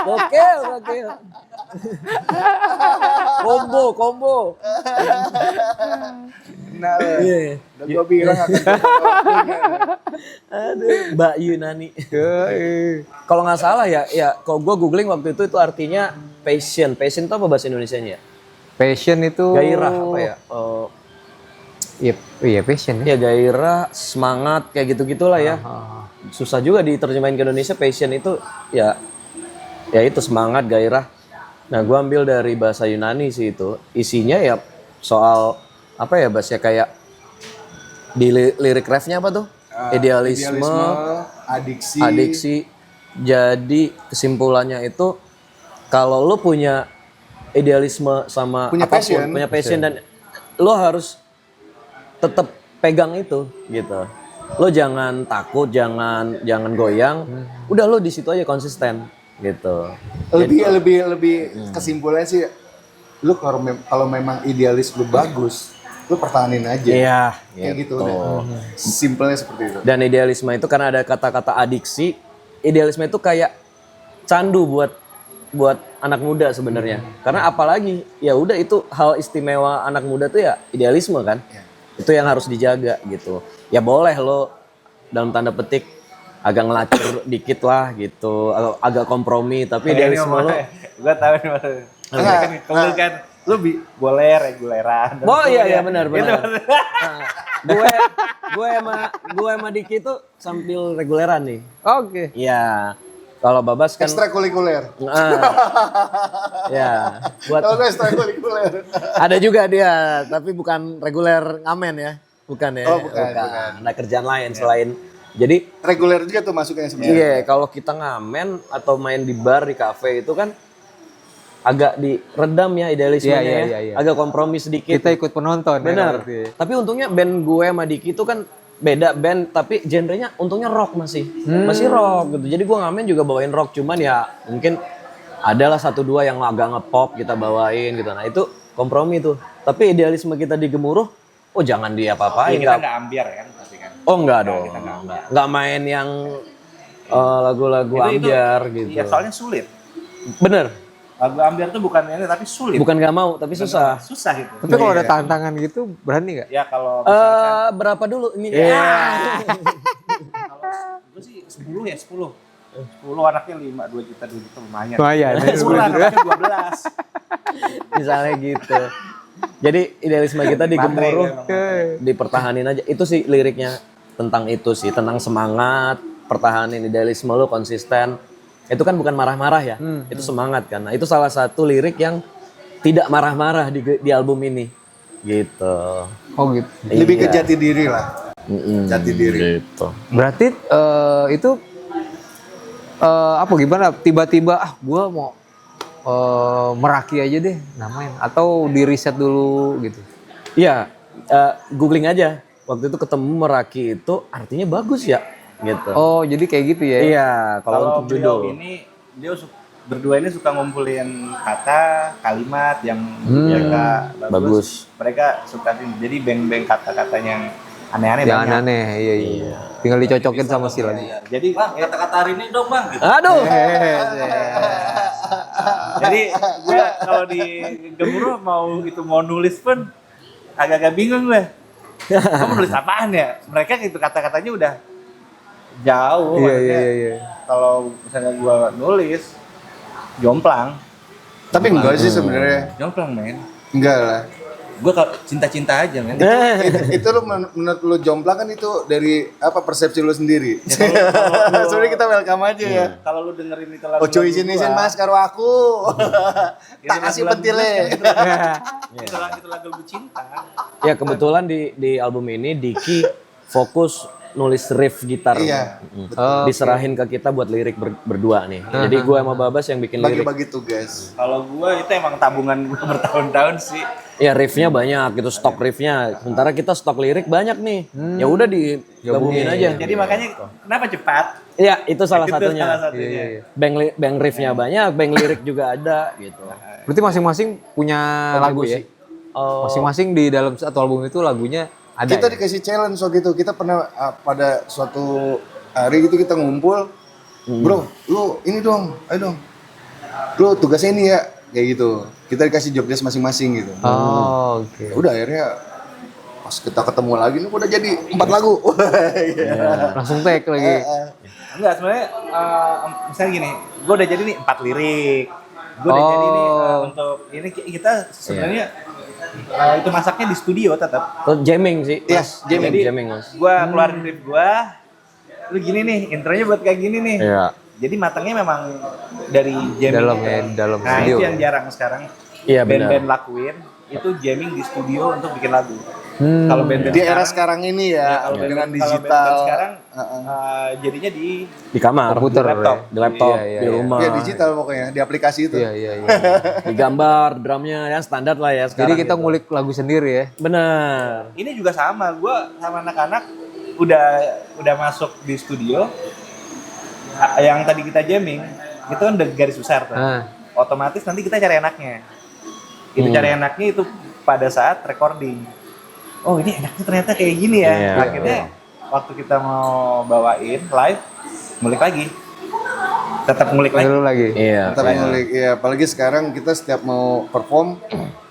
Gokil, gokil. Combo. Nah, Iya. udah gue bilang akan tua pada waktunya. Aduh, Mbak Yunani. Kalau nggak salah ya, kalau gue googling waktu itu artinya passion. Passion itu apa bahasa Indonesianya? Passion itu Gairah apa ya? Iya, passion ya. Ya gairah, semangat kayak gitu-gitulah ya. Susah juga diterjemahin ke Indonesia. Passion itu ya itu semangat, gairah. Nah, gue ambil dari bahasa Yunani sih itu. Isinya ya soal apa ya, bahasa kayak di lirik refnya apa tuh? Idealisme, adiksi. Jadi kesimpulannya itu kalau lu punya idealisme sama Punya apapun, passion. punya passion dan lu harus tetap pegang itu gitu. Lo jangan takut, jangan goyang. Udah lo di situ aja konsisten gitu. Lebih kesimpulannya sih lu kalau memang idealis lu bagus, lu pertahanin aja. Iya, Kayak gitu udah. Simpelnya seperti itu. Dan idealisme itu karena ada kata-kata adiksi, idealisme itu kayak candu buat anak muda sebenarnya. Karena apalagi ya udah itu hal istimewa anak muda tuh ya idealisme kan. Itu yang harus dijaga gitu. Ya boleh lo dalam tanda petik agak ngelacur dikit lah gitu, agak kompromi tapi idealisme lo. Gue tahu nih maksudnya. Kalau kan lu boleh reguleran. Oh iya benar. Nah, gue sama Diki tuh sambil reguleran nih. Oke. Iya. Kalau Babas kan Ekstrakurikuler. ya, buat Kalau ekstrakurikuler. ada juga dia, tapi bukan reguler ngamen ya. Bukan ya. Oh, bukan. Ada kerjaan lain selain. Jadi Reguler juga tuh masuknya sebenarnya. iya, kalau kita ngamen atau main di bar, di kafe itu kan agak diredam ya idealismenya ya. Iya. Agak kompromi sedikit. Kita ikut penonton. Benar. Ya, Tapi untungnya band gue sama Diki itu kan beda band tapi genrenya untungnya rock masih. Masih rock gitu. Jadi gue ngamen juga bawain rock cuman ya mungkin adalah satu dua yang agak ngepop kita bawain gitu. Nah, itu kompromi tuh. Tapi idealisme kita di Gemuruh, oh jangan diapa-apain. Kita nggak ambiar kan pasti kan. Oh enggak dong. Enggak main yang lagu-lagu ambiar gitu. Iya, soalnya sulit. Bener. Lagu ambiar tuh bukan ini tapi sulit. Bukan gak mau tapi susah. Susah gitu. Tapi kalau ada tantangan gitu berani nggak? Ya kalau Berapa dulu ini? gue sih 10 ya 10 anaknya 2 juta lumayan. Lumayan. 10 anaknya 12. Misalnya gitu. Jadi idealisme kita di Gemuruh dipertahanin aja. Itu sih liriknya tentang itu sih, tentang semangat, pertahanin idealisme lu konsisten. Itu kan bukan marah-marah ya, itu semangat kan. Nah, itu salah satu lirik yang tidak marah-marah di album ini, gitu. Oh gitu. Lebih ke Iya. jati diri lah. Jati diri. Gitu. Berarti itu apa gimana? Tiba-tiba gue mau Meraki aja deh namain atau di riset dulu gitu. Iya, googling aja. Waktu itu ketemu Meraki itu artinya bagus ya, gitu. Oh jadi kayak gitu ya? Iya, kalau untuk beliau judul. ini berdua ini suka ngumpulin kata kalimat yang mereka bagus. Mereka suka jadi band-band kata-katanya yang aneh-aneh Yang banyak. aneh, iya. Tinggal dicocokin sama si lagu. Jadi kata-kata hari ini dong bang. Gitu. Aduh. Jadi gue kalau di Gemuruh mau nulis pun agak-agak bingung gue. Gue mau nulis apaan ya? Mereka itu kata-katanya udah jauh. Iya. Kalau misalnya gue nulis jomplang. Tapi enggak sih sebenarnya. Jomplang men. Enggak lah. Gue cinta-cinta aja men. Itu lu menurut lu jomplang kan itu dari apa persepsi lu sendiri. Sebenarnya kita welcome aja ya. Kalau lu dengerin itu lagu. Ojo izin Mas karo aku. Tak kasih pentile. Itu lagu cinta. Ya kebetulan di album ini Diki fokus nulis riff gitar. Iya. Diserahin ke kita buat lirik berdua nih. Jadi gue sama Babas yang bikin lirik. Bagi-bagi tugas. Kalau gue itu emang tabungan gue bertahun-tahun sih. Ya riffnya banyak gitu, stok riffnya. Sementara kita stok lirik banyak nih. Ya udah digabungin aja. Jadi makanya kenapa cepat? Iya itu salah Itu satunya. salah satunya. Bank riffnya banyak, bank lirik juga ada gitu. Berarti masing-masing punya lagu ya? Oh, Masing-masing di dalam satu album itu lagunya ada. Kita Ya? dikasih challenge waktu itu. Kita pernah pada suatu hari gitu kita ngumpul. Bro, lu ini dong, ayo dong. Lu tugasnya ini ya, kayak gitu. Kita dikasih job desk masing-masing gitu. Oh, oke. Ya udah akhirnya pas kita ketemu lagi nih udah jadi 4 lagu. Langsung tag lagi. Enggak, sebenarnya misalnya gini, gue udah jadi nih 4 lirik. Gue udah jadi nih untuk ini kita sebenarnya itu masaknya di studio tetap. Itu jamming sih. Iya, Mas. jamming. Mas. Gue keluarin riff gue, lu gini nih, intronya buat kayak gini nih. Iya. Jadi matangnya memang dari jamming. Dalam Nah studio. itu yang jarang sekarang Iya, benar. band-band lakuin, itu jamming di studio untuk bikin lagu. Kalau band-band Di era sekarang ini ya, kalau dengan band-band digital. sekarang jadinya Di kamar, Komputer, di laptop. ya. di laptop, Iya, di rumah. Ya digital pokoknya, di aplikasi itu. Iya. Digambar drumnya ya standar lah ya Jadi sekarang. kita gitu. ngulik lagu sendiri ya. Benar. Ini juga sama, gue sama anak-anak udah masuk di studio. Yang tadi kita jamming, itu kan udah garis besar tuh. Ah. Otomatis nanti kita cari enaknya. Itu cari enaknya itu pada saat recording. Oh ini enaknya ternyata kayak gini ya. Iya. Akhirnya waktu kita mau bawain live, ngulik lagi. Tetap ngulik lagi. Dulu lagi. Iya. Kita ngulik, ya apalagi sekarang kita setiap mau perform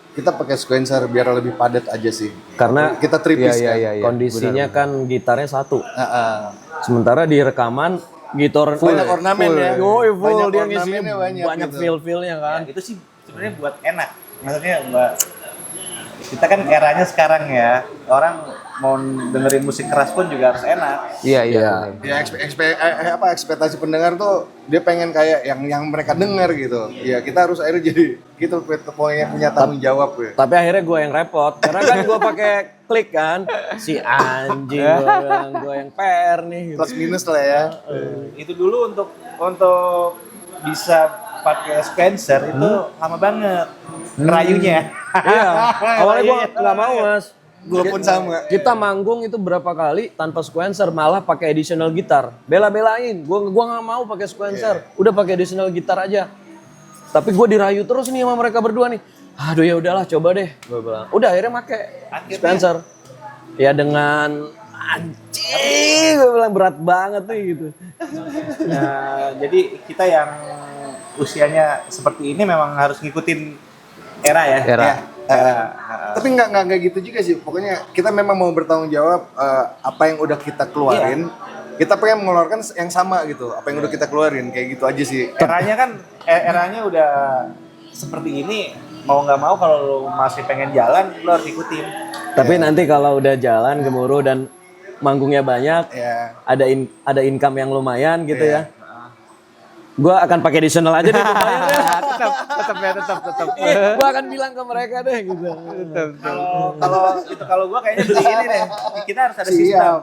kita pakai sequencer biar lebih padat aja sih. Karena Kita tripis Iya, kan. iya, iya. kondisinya kan gitarnya satu. Heeh. Sementara di rekaman gitar Banyak ornamen ya. Yoi, full. Banyak Dia ornamennya ngisinya banyak banyak gitu. feel-feelnya kan. Itu sih sebenarnya buat enak. Maksudnya kita kan eranya sekarang ya. Orang mau dengerin musik keras pun juga harus enak. Iya, iya. Ya ekspektasi pendengar tuh dia pengen kayak yang mereka dengar gitu. Ya kita harus akhirnya jadi gitu punya tanggung jawab ya. Tapi akhirnya gue yang repot karena kan gue pakai klik kan. Si anjing gue yang PR nih. Gitu. Plus minus lah ya. Itu dulu untuk bisa pakai sequencer itu lama banget ngerayunya. Iya. Awalnya gue nggak mau mas. Gue pun sama. Kita manggung itu berapa kali tanpa sequencer, malah pakai additional gitar. Bela-belain, gua nggak mau pakai sequencer, udah pakai additional gitar aja. Tapi gue dirayu terus nih sama mereka berdua nih. Aduh ya udahlah coba deh, gue bilang. Udah akhirnya pakai sequencer. Ya dengan anjing, gue bilang berat banget nih gitu. Nah, jadi kita yang usianya seperti ini memang harus ngikutin era ya. Era. Tapi nggak gitu juga sih. Pokoknya kita memang mau bertanggung jawab apa yang udah kita keluarin. Kita pengen mengeluarkan yang sama gitu. Apa yang udah kita keluarin kayak gitu aja sih. Eranya kan eranya udah seperti ini. Mau nggak mau kalau lu masih pengen jalan, lu harus ikutin. Tapi nanti kalau udah jalan gemuruh dan manggungnya banyak, Ya. ada income yang lumayan gitu ya. Gue akan pakai additional aja deh lumayan ya. tetap. Gue akan bilang ke mereka deh gitu. Kalau gua kayaknya seperti ini deh. Kita harus ada sistem.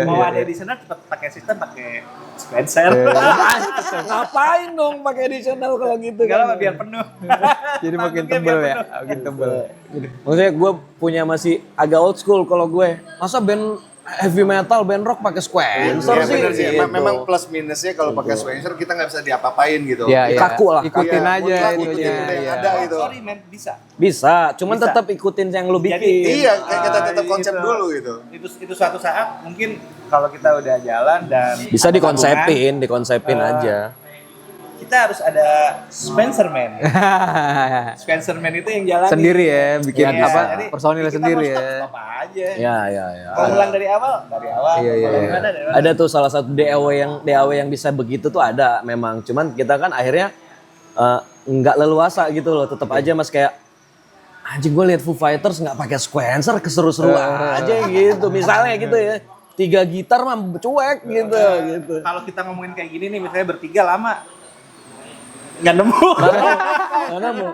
Mau ada di sana tetap pakai sistem pakai sequencer. Ngapain dong pakai additional kalau gitu Enggak kan? lah biar penuh. Jadi makin tebel ya, makin tebel. Maksudnya gue punya masih agak old school kalau gue. Masa band heavy metal, band rock pakai sequencer Ya, sih? bener sih. Gitu. Memang plus minusnya kalau pakai sequencer kita nggak bisa diapa-apain gitu. Iya, iya. Kaku lah, Ikutin Iya, aja mutlak itunya. ikutin yang Iya. ada gitu. Sorry men, bisa. Bisa, cuman Bisa. tetap ikutin yang lu bikin. Iya, kayak kita tetap konsep gitu. dulu gitu. Itu suatu saat mungkin kalau kita udah jalan dan Bisa ada dikonsepin tabungan, aja. kita harus ada Spencer Man. Spencer Man itu yang jalan Sendiri ya, bikin Iya, apa jadi personil kita sendiri mau ya. stop aja. Ya. Kalau ulang dari awal. Iya, iya, Kalau iya. gimana, dari mana? Ada tuh salah satu DAW yang bisa begitu tuh ada memang. Cuman kita kan akhirnya nggak leluasa gitu loh. Tetap aja mas kayak anjing gue lihat Foo Fighters nggak pakai sequencer keseru-seru aja gitu. Misalnya gitu ya. 3 gitar mah cuek gitu. Kalau kita ngomongin kayak gini nih, misalnya bertiga lama nggak nemu. Karena mau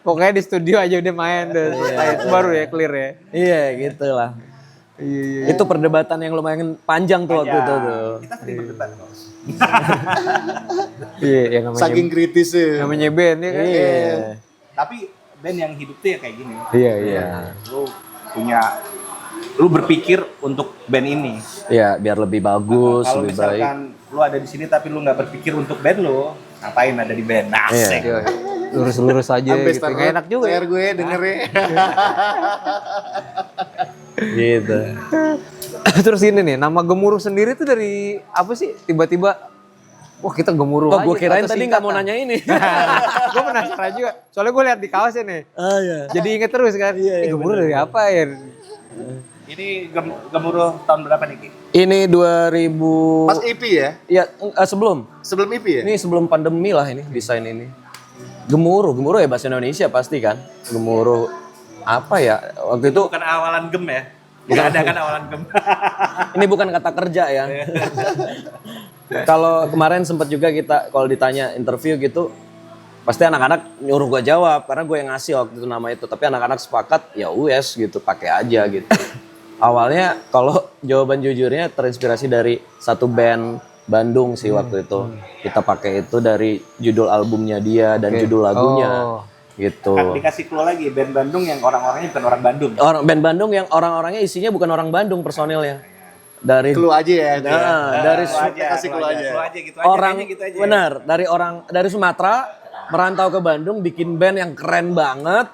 Pokoknya di studio aja udah main deh. Itu baru ya clear ya. iya gitu lah. Iya. Itu perdebatan yang lumayan panjang tuh waktu itu tuh. Kita sering berdebat kok. Iya, yang namanya Saking kritisnya. namanya band ya kan. Iya. Tapi band yang hidup tuh ya kayak gini. Iya. Lu berpikir untuk band ini. Iya, biar lebih bagus, Kalau lebih baik. misalkan lu ada di sini tapi lu nggak berpikir untuk band lu, ngapain ada di band? Asik. Iya. Lurus-lurus aja Sampai gitu. Nggak enak juga ya. gue dengernya. Gitu. Terus ini nih, nama Gemuruh sendiri tuh dari apa sih? Tiba-tiba wah kita Gemuruh Oh, aja. gue kirain atau tadi nggak mau singkatan. nanya ini. Gue penasaran juga. Soalnya gue lihat di kaosnya nih. Ah iya. Jadi inget terus kan. Gemuruh dari apa ya? Ini gemuruh tahun berapa nih, Ki? Ini 2000. Pas EP ya? Ya sebelum. Sebelum EP ya? Ini sebelum pandemi lah ini desain ini. Gemuruh ya bahasa Indonesia pasti kan. Gemuruh apa ya? Waktu itu Bukan awalan gem ya? Nggak ada kan awalan gem. ini bukan kata kerja ya. Kalau kemarin sempat juga kita kalau ditanya interview gitu pasti anak-anak nyuruh gue jawab karena gue yang ngasih waktu itu nama itu. Tapi anak-anak sepakat ya US gitu pakai aja gitu. Awalnya kalau jawaban jujurnya terinspirasi dari satu band Bandung sih waktu itu. Kita pakai itu dari judul albumnya dia dan judul lagunya. Oh. Gitu. Dikasih clue lagi, band Bandung yang orang-orangnya bukan orang Bandung. Band Bandung yang orang-orangnya isinya bukan orang Bandung personilnya. Dari Clue aja ya. dari Clue aja, kasih clue aja. Clue aja gitu aja. orang kayaknya gitu aja. benar dari Sumatera merantau ke Bandung bikin band yang keren banget.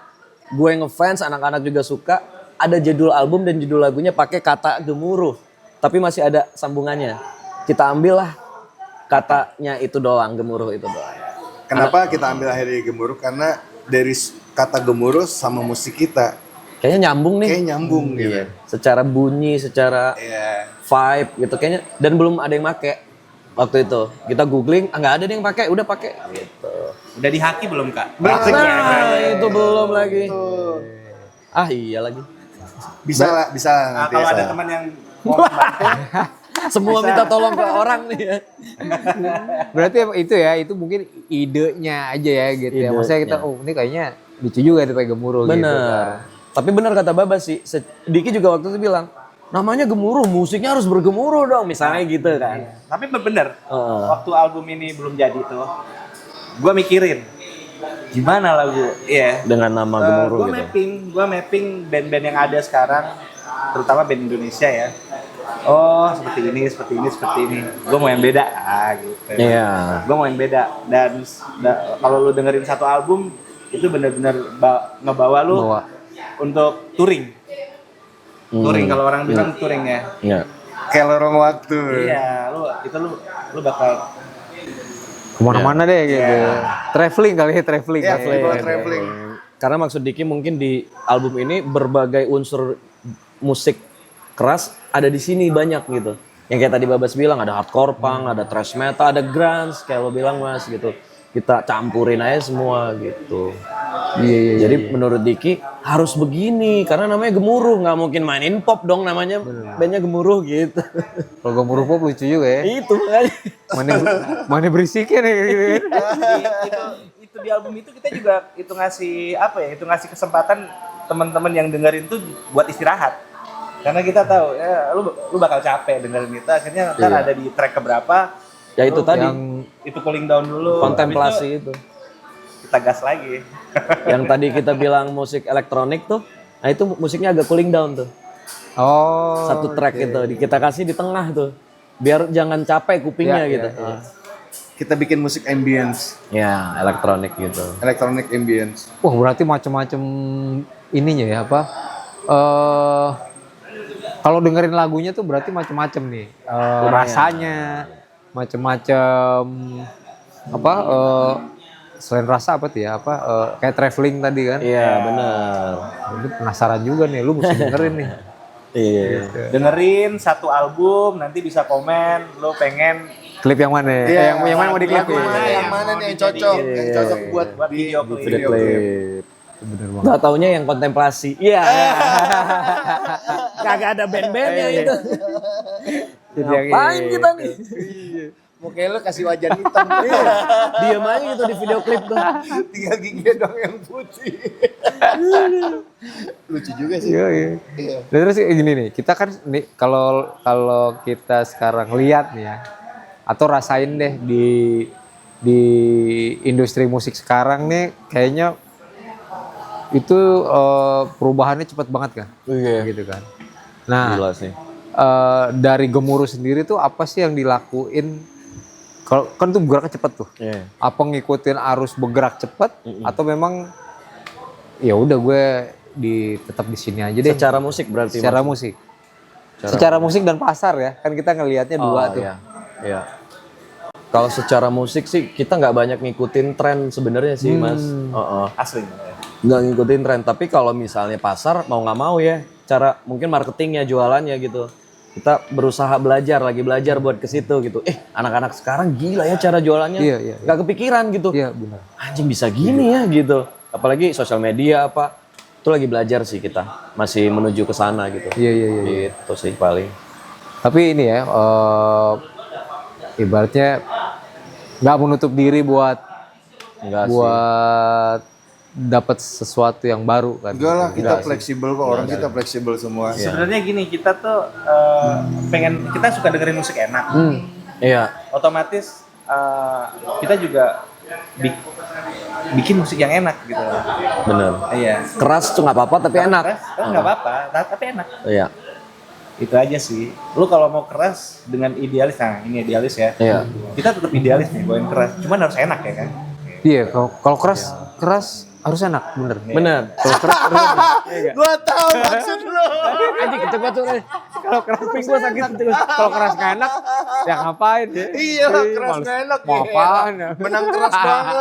Gue ngefans, anak-anak juga suka. Ada judul album dan judul lagunya pakai kata gemuruh. Tapi masih ada sambungannya. Kita ambil lah katanya itu doang, gemuruh itu doang. Kenapa kita ambil akhirnya gemuruh? Karena dari kata gemuruh sama musik kita Kayaknya nyambung nih. kayak nyambung gitu. Iya. Secara bunyi, secara Iya. vibe gitu kayaknya. Dan belum ada yang make waktu itu. Kita googling, nggak ada yang pakai, udah pakai gitu. Udah dihaki belum kak? Nah, itu belum lagi. Ah iya lagi. Bisa lah, bisa lah Nah, nanti. kalau ada teman yang mau membantu, Semua minta tolong ke orang nih ya. Berarti itu ya, itu mungkin idenya aja ya gitu ya. Maksudnya kita, oh ini kayaknya lucu juga tuh pakai gemuruh gitu. Bener. Tapi bener kata Baba sih. Diki juga waktu itu bilang, namanya gemuruh, musiknya harus bergemuruh dong. Misalnya gitu kan. tapi bener. Heeh. Waktu album ini belum jadi tuh, gue mikirin gimana lagu, iya. Dengan nama gemuruh gitu. Gue mapping band-band yang ada sekarang, terutama band Indonesia ya. Oh seperti ini. Gue mau yang beda, gitu. Iya. Gue mau yang beda. Dan kalau lu dengerin satu album, itu bener-bener ngebawa lu untuk touring. Touring kalau orang bilang touring ya. Iya. Kayak lorong waktu. Iya, lu bakal Kemana-mana deh gitu. Traveling kali ya, traveling. Iya, Traveling. dibawa traveling. Karena maksud Diki mungkin di album ini berbagai unsur musik keras ada di sini banyak gitu. Yang kayak tadi Babas bilang ada hardcore punk, ada thrash metal, ada grunge kayak lo bilang Mas gitu. Kita campurin aja semua gitu. Iya. Jadi menurut Diki harus begini karena namanya gemuruh, nggak mungkin mainin pop dong namanya bandnya gemuruh gitu. Kalau gemuruh pop lucu juga ya. Itu makanya. Mana berisiknya nih gitu kan. itu di album itu kita juga itu ngasih apa ya? Itu ngasih kesempatan teman-teman yang dengerin tuh buat istirahat. Karena kita tahu ya lu bakal capek dengerin itu. Akhirnya ntar ada di track keberapa Ya itu tadi itu cooling down dulu. kontemplasi itu. Kita gas lagi. Yang tadi kita bilang musik elektronik tuh, nah itu musiknya agak cooling down tuh. Oh. Satu track gitu, kita kasih di tengah tuh. Biar jangan capek kupingnya Ya, gitu. ya, Kita bikin musik ambience, Ya, elektronik gitu. electronic ambience. Wah, berarti macam-macam ininya ya apa? Kalau dengerin lagunya tuh berarti macam-macam nih. Rasanya macam-macam apa selain rasa apa tuh ya? Apa kayak traveling tadi kan? Iya, benar. Ini penasaran juga nih, lu mesti dengerin nih. Iya. Dengerin satu album, nanti bisa komen lu pengen Klip yang mana? Iya, Yang mana mau diklip? lagu mana yang mana nih yang cocok? Yang cocok buat buat di video klip. Video klip. Bener banget. Nggak taunya yang kontemplasi. Iya. Kagak ada band-bandnya itu. Ngapain kita nih? Mungkin lu kasih wajan hitam. Diam aja gitu di video klip tuh. Tinggal giginya dong yang putih. Lucu juga sih. Iya, iya. Iya. Dan terus gini nih, kita kan nih kalau kita sekarang lihat nih ya, atau rasain deh di industri musik sekarang nih, kayaknya itu perubahannya cepat banget kan, gitu kan. Nah, Gila sih. dari Gemuruh sendiri tuh apa sih yang dilakuin? Kalau kan tuh bergeraknya cepet tuh. Iya. Apa ngikutin arus bergerak cepet atau memang ya udah gue tetap di sini aja deh. Secara musik berarti. Secara Mas? musik. Secara musik dan pasar ya. Kan kita ngelihatnya dua tuh. Iya. Iya. Kalau secara musik sih kita nggak banyak ngikutin tren sebenarnya sih Mas. Asli. Nggak ngikutin tren. Tapi kalau misalnya pasar mau nggak mau ya, cara mungkin marketingnya, jualannya gitu. Kita berusaha belajar buat ke situ gitu. Anak-anak sekarang gila ya cara jualannya. Iya, iya. Nggak kepikiran gitu. Iya benar. Anjing bisa gini ya gitu. Apalagi sosial media apa. Itu lagi belajar sih kita. Masih menuju ke sana gitu. Iya. Gitu sih paling. Tapi ini ya ibaratnya nggak menutup diri buat Enggak sih. dapat sesuatu yang baru kan. Enggak lah, kita fleksibel kok. Orang kita fleksibel semua. Sebenarnya gini, kita tuh kita suka dengerin musik enak. Iya. Otomatis kita juga bikin musik yang enak gitu. Bener. Iya. Keras tuh nggak apa-apa tapi enak. Keras nggak apa-apa, tapi enak. Iya. Itu aja sih. Lu kalau mau keras dengan idealis, nah ini idealis ya. Iya. Kita tetap idealis nih, bawain keras. Cuman harus enak ya kan. Iya, kalau keras harus enak, bener. Bener. Kalau keras harus enak. Gua tahu maksud lo. Anjing kenceng banget tuh. Kalau keras kuping gue sakit. Kalau keras nggak enak, ya ngapain ya? Iya, keras nggak enak. Mau apaan ya? Menang keras banget.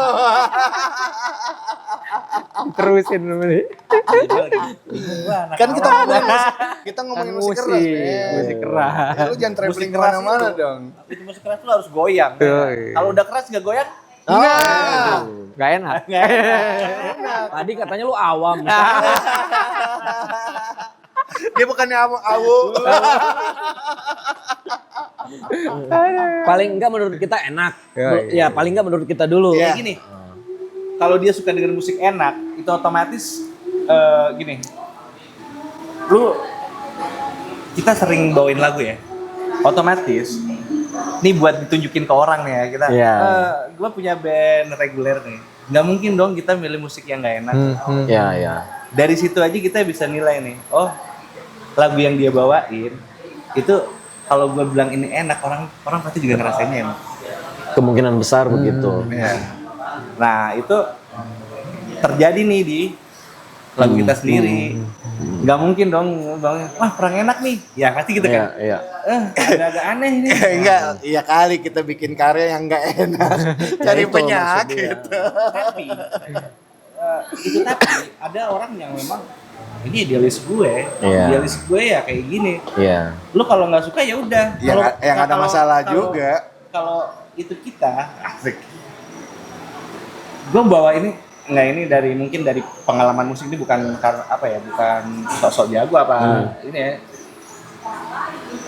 Terusin namanya. Kan kita ngomongin musik keras, men. Musik keras. Ya, lu jangan traveling kemana-mana dong. Tapi musik keras tuh harus goyang. Yoi. Kalau udah keras nggak goyang, Nggak enak. Tadi katanya lu awam. Dia bukannya awu. Paling enggak menurut kita enak. Iya. Ya paling enggak menurut kita dulu. Iya. kayak gini. Kalau dia suka dengan musik enak, itu otomatis gini. Kita sering bawain lagu ya. Otomatis ini buat ditunjukin ke orang nih ya kita. Iya. Gue punya band reguler nih. Nggak mungkin dong kita milih musik yang nggak enak. Ya, ya. Dari situ aja kita bisa nilai nih. Oh, lagu yang dia bawain itu kalau gue bilang ini enak, orang pasti juga ngerasainnya enak. Kemungkinan besar begitu. Nah itu terjadi nih di lagu kita sendiri. Nggak mungkin dong bang, wah kurang enak nih. Ya pasti gitu Iya, kan. iya. Agak-agak aneh nih. Enggak, iya kali kita bikin karya yang enggak enak. Cari itu penyakit. Tapi tapi ada orang yang memang ini idealis gue, Iya. idealis gue ya kayak gini. Iya. Lu kalau nggak suka ya udah. Yang ada masalah juga. Kalau itu kita, asik. Gue bawa ini nggak ini mungkin dari pengalaman musik ini bukan karena apa ya, bukan sok-sok jago apa ini ya.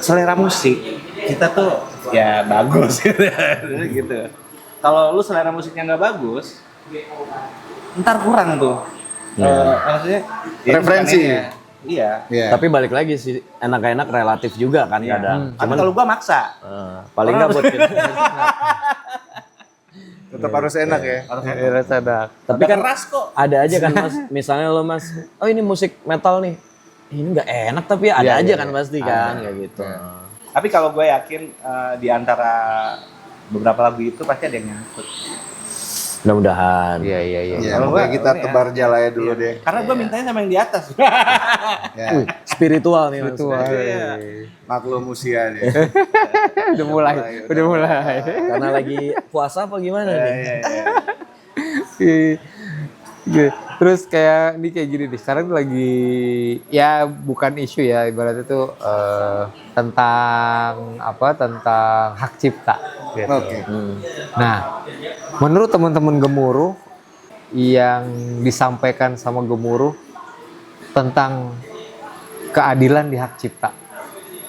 Selera musik kita tuh ya bagus gitu. Kalau lu selera musiknya nggak bagus, ntar kurang tuh. Maksudnya ya Referensi. ini bukan ini ya. Iya. Iya. Tapi balik lagi sih, enak-enak relatif juga kan kadang. Tapi kalau gua maksa, Paling enggak buat kita. Tetap harus enak ya. Rasa enak. Tapi kan keras kok. ada aja kan Mas, misalnya lo Mas, oh ini musik metal nih. Ini nggak enak tapi ada Iya, aja iya, kan iya. pasti kan kayak gitu. Tapi kalau gue yakin di antara beberapa lagu itu pasti ada yang nyangkut. Mudah-mudahan. Iya. Ya, Kalau pokoknya gua- kita ini ya. tebar jalaya dulu deh. Karena gue mintanya sama yang di atas. Ya. Spiritual nih Mas. Itu Maklum usia deh. udah mulai. Karena lagi puasa apa gimana nih? Iya. Terus kayak ini kayak gini nih, sekarang tuh lagi ya bukan isu ya, ibaratnya tuh tentang hak cipta gitu. Oke. Nah, menurut teman-teman Gemuruh yang disampaikan sama Gemuruh tentang keadilan di hak cipta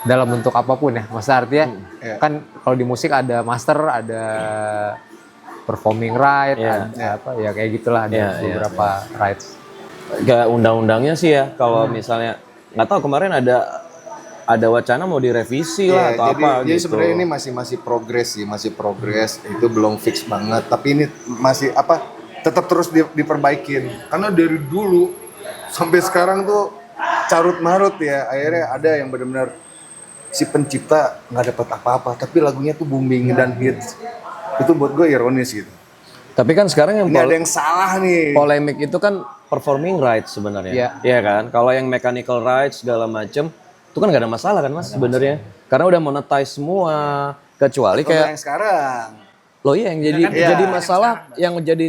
dalam bentuk apapun ya, maksudnya artinya Iya. kan kalau di musik ada master, ada performing right, ada apa ya kayak gitulah, ada Iya, beberapa rights. Kayak undang-undangnya sih ya, kalau misalnya nggak tahu kemarin ada wacana mau direvisi lah Iya, atau jadi, apa jadi gitu. sebenarnya ini masih progres sih, masih progres. Itu belum fix banget, tapi ini masih tetap terus diperbaikin. Karena dari dulu sampai sekarang tuh carut marut ya. Akhirnya ada yang benar-benar si pencipta nggak dapat apa-apa, tapi lagunya tuh booming dan hits. Itu buat gue ironis gitu. Tapi kan sekarang yang Ini ada yang salah nih. polemik itu kan performing rights sebenarnya. Iya. Iya kan? Kalau yang mechanical rights segala macem itu kan gak ada masalah kan Mas sebenarnya. Karena udah monetize semua, kecuali Kayak kayak yang sekarang. loh iya yang jadi Iya. jadi masalah yang jadi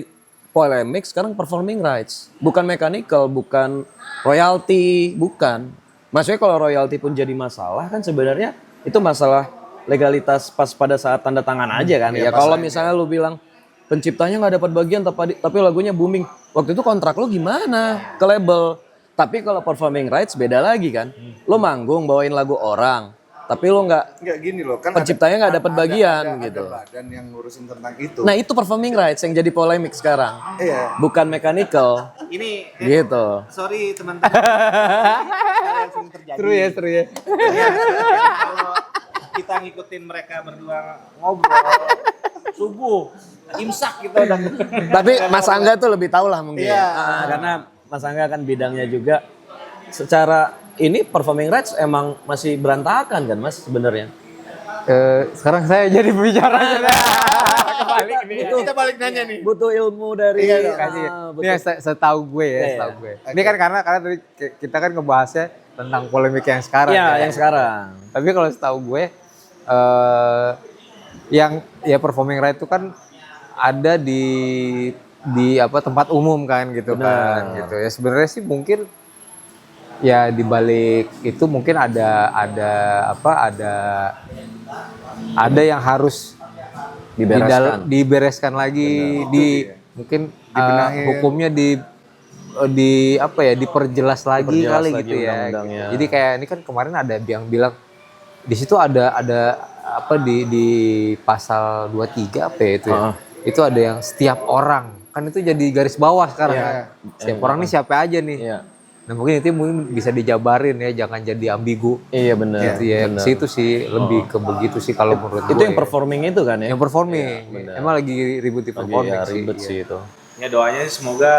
polemik sekarang performing rights, bukan mechanical, bukan royalty, bukan. Maksudnya kalau royalty pun jadi masalah kan sebenarnya itu masalah legalitas pas pada saat tanda tangan aja kan. Iya, Ya pas kalau aja. misalnya lu bilang penciptanya nggak dapat bagian tapi lagunya booming, waktu itu kontrak lu gimana ke label? Tapi kalau performing rights beda lagi kan. Lu manggung bawain lagu orang, tapi lu nggak Enggak gini loh, kan penciptanya nggak dapat bagian gitu. Ada badan yang ngurusin tentang itu. Nah itu performing rights yang jadi polemik sekarang, Iya. bukan mechanical Ini gitu. sorry teman-teman. Hal yang sering terjadi. Seru ya. Kalau kita ngikutin mereka berdua ngobrol subuh imsak gitu udah. Tapi Mas Angga tuh lebih tahu lah mungkin. Iya. Karena Mas Angga kan bidangnya juga. Secara ini performing rights emang masih berantakan kan Mas sebenarnya. Sekarang saya jadi pembicaranya. balik nih. Kita balik nanya nih. butuh ilmu dari Kasih. Ini yang setahu gue ya, Iya, setahu gue. Ini kan karena tadi kita kan ngebahasnya tentang polemik yang sekarang. Iya, ya. yang sekarang. Tapi kalau setahu gue, yang ya performing right itu kan ada di apa tempat umum kan gitu kan gitu. Ya sebenarnya sih mungkin ya di balik itu mungkin ada yang harus dibereskan lagi mungkin hukumnya di apa ya diperjelas lagi kali lagi gitu ya. undang-undangnya. Jadi kayak ini kan kemarin ada yang bilang di situ ada apa di pasal 23 apa ya itu ya. Itu ada yang setiap orang kan itu jadi garis bawah sekarang kan. Setiap orang nih siapa aja nih. Iya. Nah mungkin itu mungkin bisa dijabarin ya, jangan jadi ambigu. Iya benar. Gitu ya. Ke situ sih lebih ke begitu sih kalau menurut Itu gue. yang performing itu kan ya? Yang performing. Emang lagi ribut di Lagi performing ya, sih. ribet Iya. sih itu. Ya doanya sih semoga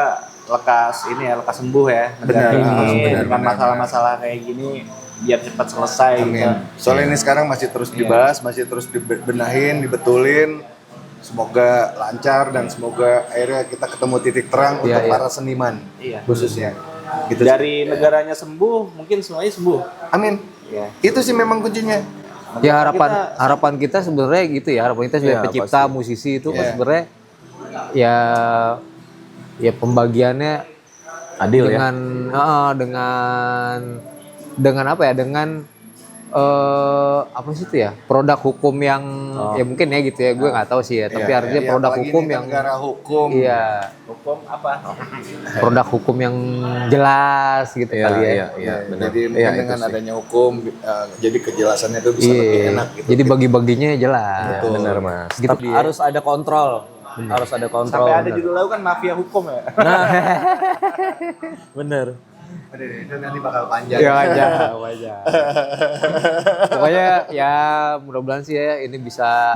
lekas sembuh ya. Negara ini dengan masalah-masalah kayak gini biar cepat selesai. Amin. Gitu. Soalnya ini sekarang masih terus dibahas, masih terus dibenahin, dibetulin. Semoga lancar dan semoga akhirnya kita ketemu titik terang untuk para seniman khususnya. Gitu. Dari negaranya sembuh, mungkin semuanya sembuh. Amin. Ya. Itu sih memang kuncinya. Ya harapan kita sebenarnya gitu ya, harapan kita sebagai pencipta musisi itu kan sebenarnya ya pembagiannya Adil dengan dengan apa ya, dengan apa sih itu ya, produk hukum yang ya mungkin ya gitu ya, gue nggak tahu sih ya, tapi artinya produk apalagi hukum ini kan yang negara hukum. iya, Hukum apa? produk hukum yang jelas gitu kali ya. Iya, benar. Jadi mungkin dengan adanya hukum, jadi kejelasannya itu bisa lebih Iya, enak gitu. jadi bagi-baginya jelas. Benar Mas. Gitu Tapi dia. harus ada kontrol. Harus ada kontrol. Sampai ada benar. judul lalu kan mafia hukum ya. Bener. Itu nanti bakal panjang. Ya aja. Pokoknya ya mudah-mudahan sih ya ini bisa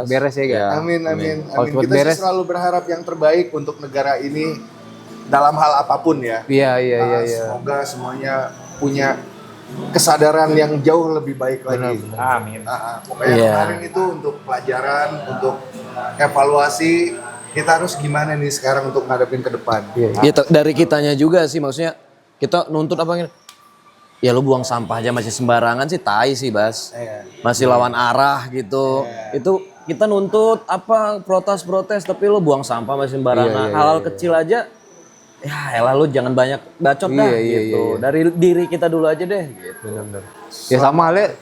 beres ya guys. Amin. Kalau cepet Kita beres. sih selalu berharap yang terbaik untuk negara ini dalam hal apapun ya. Iya. Semoga semuanya punya kesadaran yang jauh lebih baik lagi. Amin. Pokoknya kemarin itu untuk pelajaran, untuk evaluasi, kita harus gimana nih sekarang untuk ngadepin ke depan. Ya, dari kitanya juga sih, maksudnya kita nuntut apa gitu. Ya lu buang sampah aja masih sembarangan sih, tai sih Bas. Masih lawan arah gitu. Itu kita nuntut apa protes, tapi lu buang sampah masih sembarangan. Hal-hal kecil aja, ya elah lu jangan banyak bacot dah gitu. Dari diri kita dulu aja deh gitu. Benar. Ya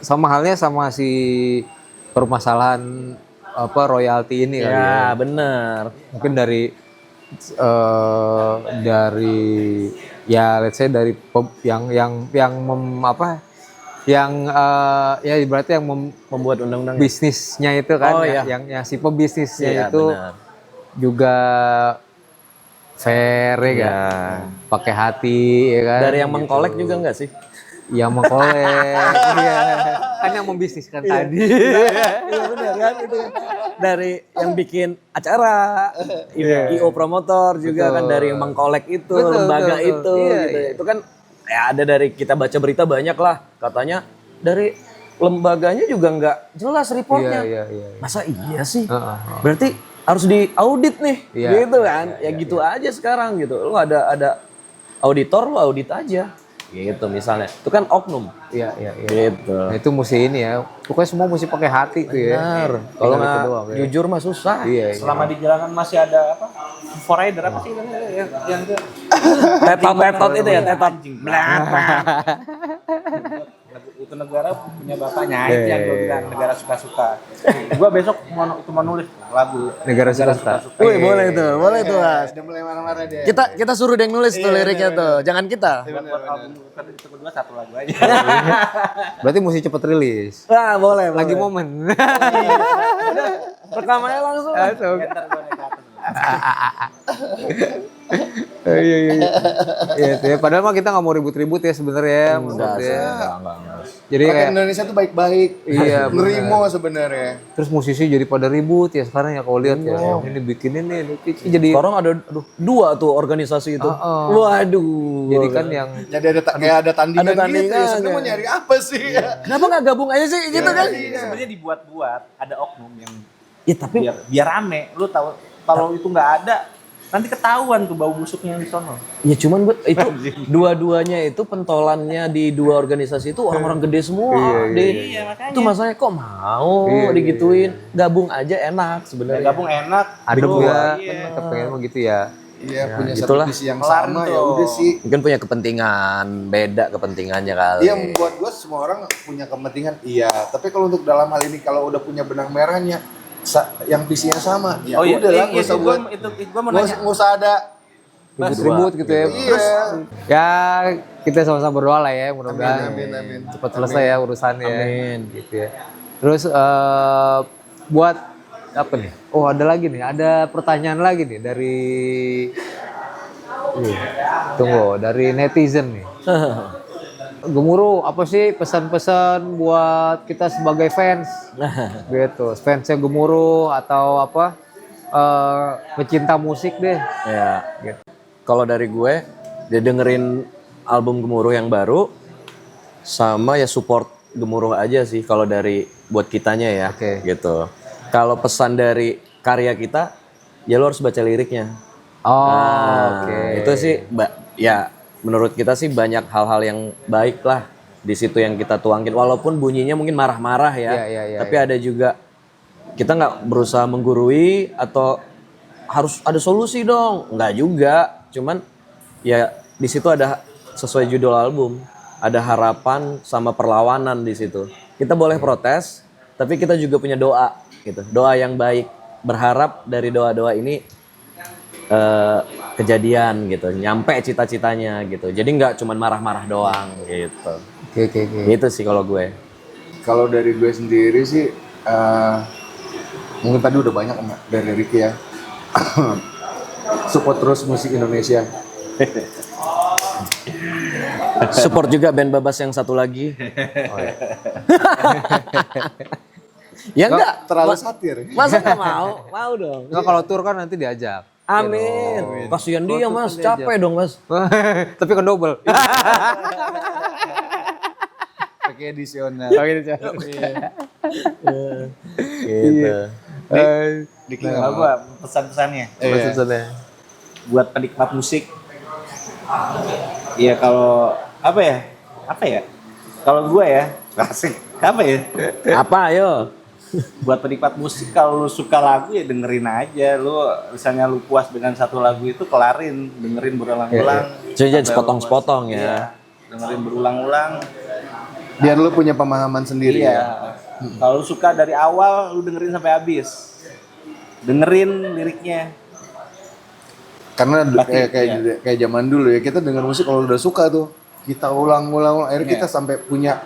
sama halnya sama si permasalahan apa royalti ini kali ya. Ya bener. Mungkin dari ya let's say dari yang ya ibaratnya yang Membuat undang-undang. bisnisnya itu kan Oh, iya. yang si pebisnisnya Iya, itu benar. juga fair ya kan, pakai hati ya kan. Dari yang mengkolek juga enggak sih? Yang mengkolek, iya. Kan yang membisniskan tadi. Iya benar kan itu kan. Dari yang bikin acara, IO promotor juga kan dari yang mengkolek itu, lembaga betul. itu Iya, gitu. Itu kan ya ada dari kita baca berita banyak lah katanya dari lembaganya juga nggak jelas reportnya. Iya. Masa iya sih? Berarti harus diaudit nih, Iya, gitu kan? Ya gitu aja sekarang gitu. Lu ada auditor, lu audit aja. Gitu misalnya. Itu kan oknum. Iya. Gitu. Nah, itu mesti ini ya. Pokoknya semua mesti pakai hati tuh ya. Benar. Kalau Tinggal nggak itu doang, ya. jujur mah susah. Iya. Selama di jalanan masih ada apa? Forader apa sih yang itu? Tetot itu ya, tetot. Itu negara punya bapaknya itu yang gue bilang negara suka-suka. Gue besok mau nulis lagu Negara suka. Wih, boleh tuh Mas. Udah mulai marah-marah deh. Kita suruh dia yang nulis tuh liriknya tuh, jangan kita. buat album itu kedua satu lagu aja. Berarti mesti cepet rilis. Wah, boleh. Lagi boleh. momen. Rekamannya langsung. Langsung. Ntar gue naik ke atas. Iya. Iya, itu ya. Padahal mah kita nggak mau ribut-ribut ya sebenarnya. Jadi Orang kayak Indonesia tuh baik-baik. Iya, Nerimo sebenarnya. terus musisi jadi pada ribut ya sekarang ya kalau lihat ya. Ini bikin ini jadi Sekarang ada dua tuh organisasi itu. Waduh. jadi kan yang Jadi kayak ada tandingan, Ada gitu ya. tandingan, Sebenarnya mau ya. nyari apa sih? Kenapa nggak gabung aja sih gitu kan? Sebenarnya dibuat-buat ada oknum yang Ya tapi biar rame. Lu tahu kalau itu nggak ada nanti ketahuan tuh bau busuknya di sono. ya cuman itu dua-duanya itu pentolannya di dua organisasi itu orang-orang gede semua. Iya, makanya. Itu masalahnya kok mau digituin. Gabung aja enak Ya, sebenarnya. gabung enak. Ada Lu, juga iya. kita pengen mau gitu ya. Iya, punya itulah. satu visi yang Kelarin sama tuh. ya udah sih. Mungkin punya kepentingan, beda kepentingannya kali. Iya, membuat gue semua orang punya kepentingan, iya. Tapi kalau untuk dalam hal ini kalau udah punya benang merahnya, yang visinya sama, ya Oh iya, udah lah, iya, nggak usah buat, gua mau nanya. nggak usah ada. Ribut-ribut gitu ya. Iya. Terus ya kita sama-sama berdoa lah ya, mudah-mudahan Amin. cepat selesai ya urusannya. Amin. Gitu ya. Terus buat apa nih? Oh ada lagi nih, ada pertanyaan lagi nih dari tunggu dari netizen nih. Gemuruh, apa sih pesan-pesan buat kita sebagai fans? Gitu, fansnya Gemuruh atau apa? Pecinta musik deh. Ya. Kalau dari gue, dia dengerin album Gemuruh yang baru, sama ya support Gemuruh aja sih kalau dari buat kitanya ya. Oke. Gitu. Kalau pesan dari karya kita, ya lo harus baca liriknya. Oh, Nah, oke. itu sih, ya menurut kita sih banyak hal-hal yang baik lah di situ yang kita tuangkin. Walaupun bunyinya mungkin marah-marah ya, Iya, tapi ada juga kita nggak berusaha menggurui atau harus ada solusi dong, nggak juga. Cuman ya di situ ada sesuai judul album, ada harapan sama perlawanan di situ. Kita boleh protes, tapi kita juga punya doa gitu, doa yang baik. Berharap dari doa-doa ini kejadian gitu, nyampe cita-citanya gitu. Jadi nggak cuman marah-marah doang gitu. Oke. Itu sih kalau gue. Kalau dari gue sendiri sih, mungkin tadi udah banyak dari Ricky ya. Support terus musik Indonesia. Support juga band Babas yang satu lagi. Ya enggak, Terlalu satir. masa nggak mau? Mau dong. Nggak, kalau tur kan nanti diajak. Amin. Kasihan dia mas, capek dong mas. Tapi kan double. Pakai edisional. Gitu. Ricky Nah, nggak mau. apa pesan-pesannya Maksudnya. buat penikmat musik? Iya kalau apa ya? Kalau gue ya, asik. Apa ya? Apa ayo? Buat penikmat musik kalau lu suka lagu ya dengerin aja. Lu misalnya lu puas dengan satu lagu itu kelarin, dengerin berulang-ulang. Jadi jangan Sampai sepotong-sepotong lu- ya. Iya, dengerin berulang-ulang. Biar lu punya pemahaman sendiri Iya. ya. Kalau lu suka dari awal lu dengerin sampai habis. Dengerin liriknya. Karena Pasti, kayak zaman dulu ya, kita denger musik kalau udah suka tuh, kita ulang-ulang, akhirnya kita sampai punya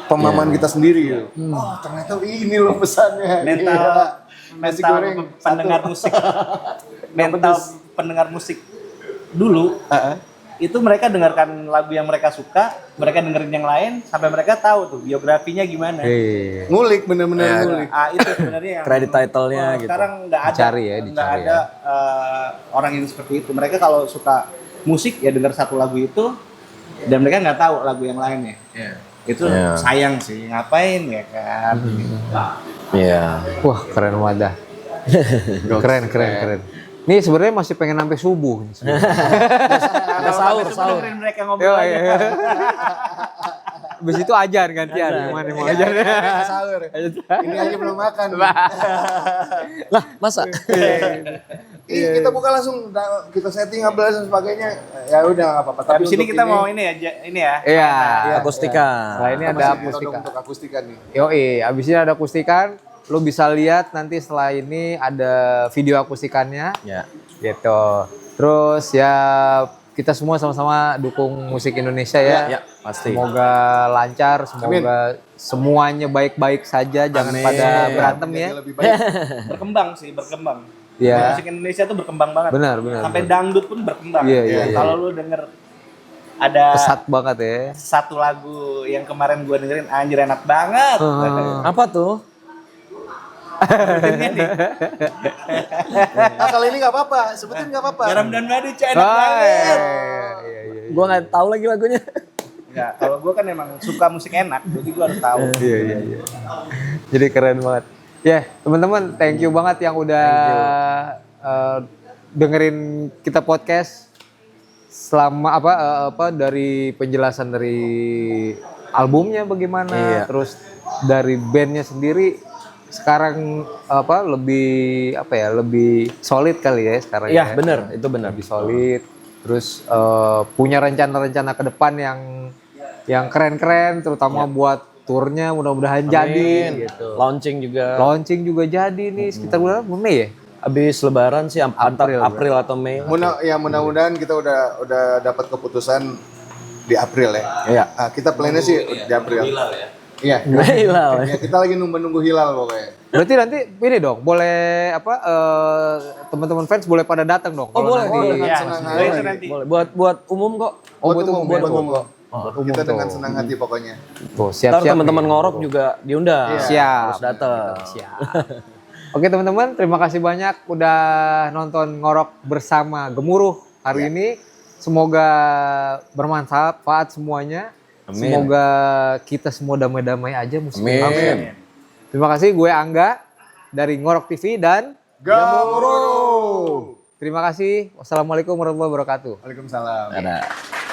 pemahaman kita sendiri gitu. Oh, ternyata ini loh pesannya. Mental Iya. Nasi mental goreng pendengar musik. Mental pendengar musik dulu itu mereka dengarkan lagu yang mereka suka, mereka dengerin yang lain sampai mereka tahu tuh biografinya gimana. ngulik, bener-bener ngulik. Itu sebenarnya yang Credit title-nya gitu. Sekarang nggak ada, Dicari ya, nggak dicari ada orang yang seperti itu. Mereka kalau suka musik ya dengar satu lagu itu dan mereka nggak tahu lagu yang lainnya. Itu Iya. sayang sih, ngapain ya kan? Iya. Wah keren wadah. keren. Nih sebenarnya masih pengen sampai subuh. Ada sahur. Dengerin mereka ngobrol aja. Habis itu ajar gantian. Gimana mau ajar? Sahur. Ini aja belum makan. Lah, masa? Iya, kita buka langsung, kita setting upload dan sebagainya. Ya udah nggak apa-apa. Tapi Habis ini untuk kita mau ini ya, Iya. Akustikan. Nah ini masih ada ditodong akustikan. untuk akustikan nih. Yoi, abis ini ada akustikan. Lu bisa lihat nanti setelah ini ada video akustikannya. Ya. Gitu. Terus ya kita semua sama-sama dukung musik Indonesia ya. Ya, pasti. Semoga lancar, semoga semuanya baik-baik saja, jangan Amin. pada berantem ya. Lebih baik. berkembang sih, berkembang. Ya. Musik Indonesia tuh berkembang banget. Benar. Sampai dangdut pun berkembang. Iya, iya, iya. Kalau lu denger ada Pesat banget ya. satu lagu yang kemarin gua dengerin anjir enak banget. Apa tuh? Ini nih, Nah, kali ini nggak apa-apa, sebutin nggak apa-apa. garam dan madu Cak, enak banget. Iya. Gua nggak tahu lagi lagunya. Enggak, kalau gua kan emang suka musik enak, jadi gua harus tahu. Iya. Jadi keren banget. Ya, teman-teman, thank you banget yang udah dengerin kita podcast selama dari penjelasan dari albumnya bagaimana, Iya. terus dari bandnya sendiri sekarang lebih lebih solid kali ya sekarang Iya, ya. bener, itu bener. Lebih solid, terus punya rencana-rencana ke depan yang keren-keren, terutama buat turnya mudah-mudahan jadi gitu. Launching juga. Launching juga jadi nih sekitar bulan Mei ya. Habis lebaran sih April, April atau Mei. Mudah-mudahan kita udah dapat keputusan di April ya. Iya. Nah, kita plannya sih di April. Iya. Hilal. Ya, kita lagi nunggu hilal pokoknya. Berarti nanti ini dong, boleh teman-teman fans boleh pada datang dong. Oh, kalau boleh, nanti- boleh. Dengan Iya, senang boleh hati. nanti. Boleh. Buat umum kok. Buat umum, buat buat umum. umum. Kita dengan tuh. senang hati pokoknya. Tuh, Ntar siap-siap. teman-teman nih. ngorok juga diundang. Iya. Siap. Harus datang. Siap. Oke teman-teman, terima kasih banyak udah nonton Ngorok bersama Gemuruh hari ini. Semoga bermanfaat semuanya. Amin. Semoga kita semua damai-damai aja musiknya. Amin. Terima kasih, gue Angga dari Ngorok TV dan Gemuruh. terima kasih. Wassalamualaikum warahmatullahi wabarakatuh. Waalaikumsalam. Dadah.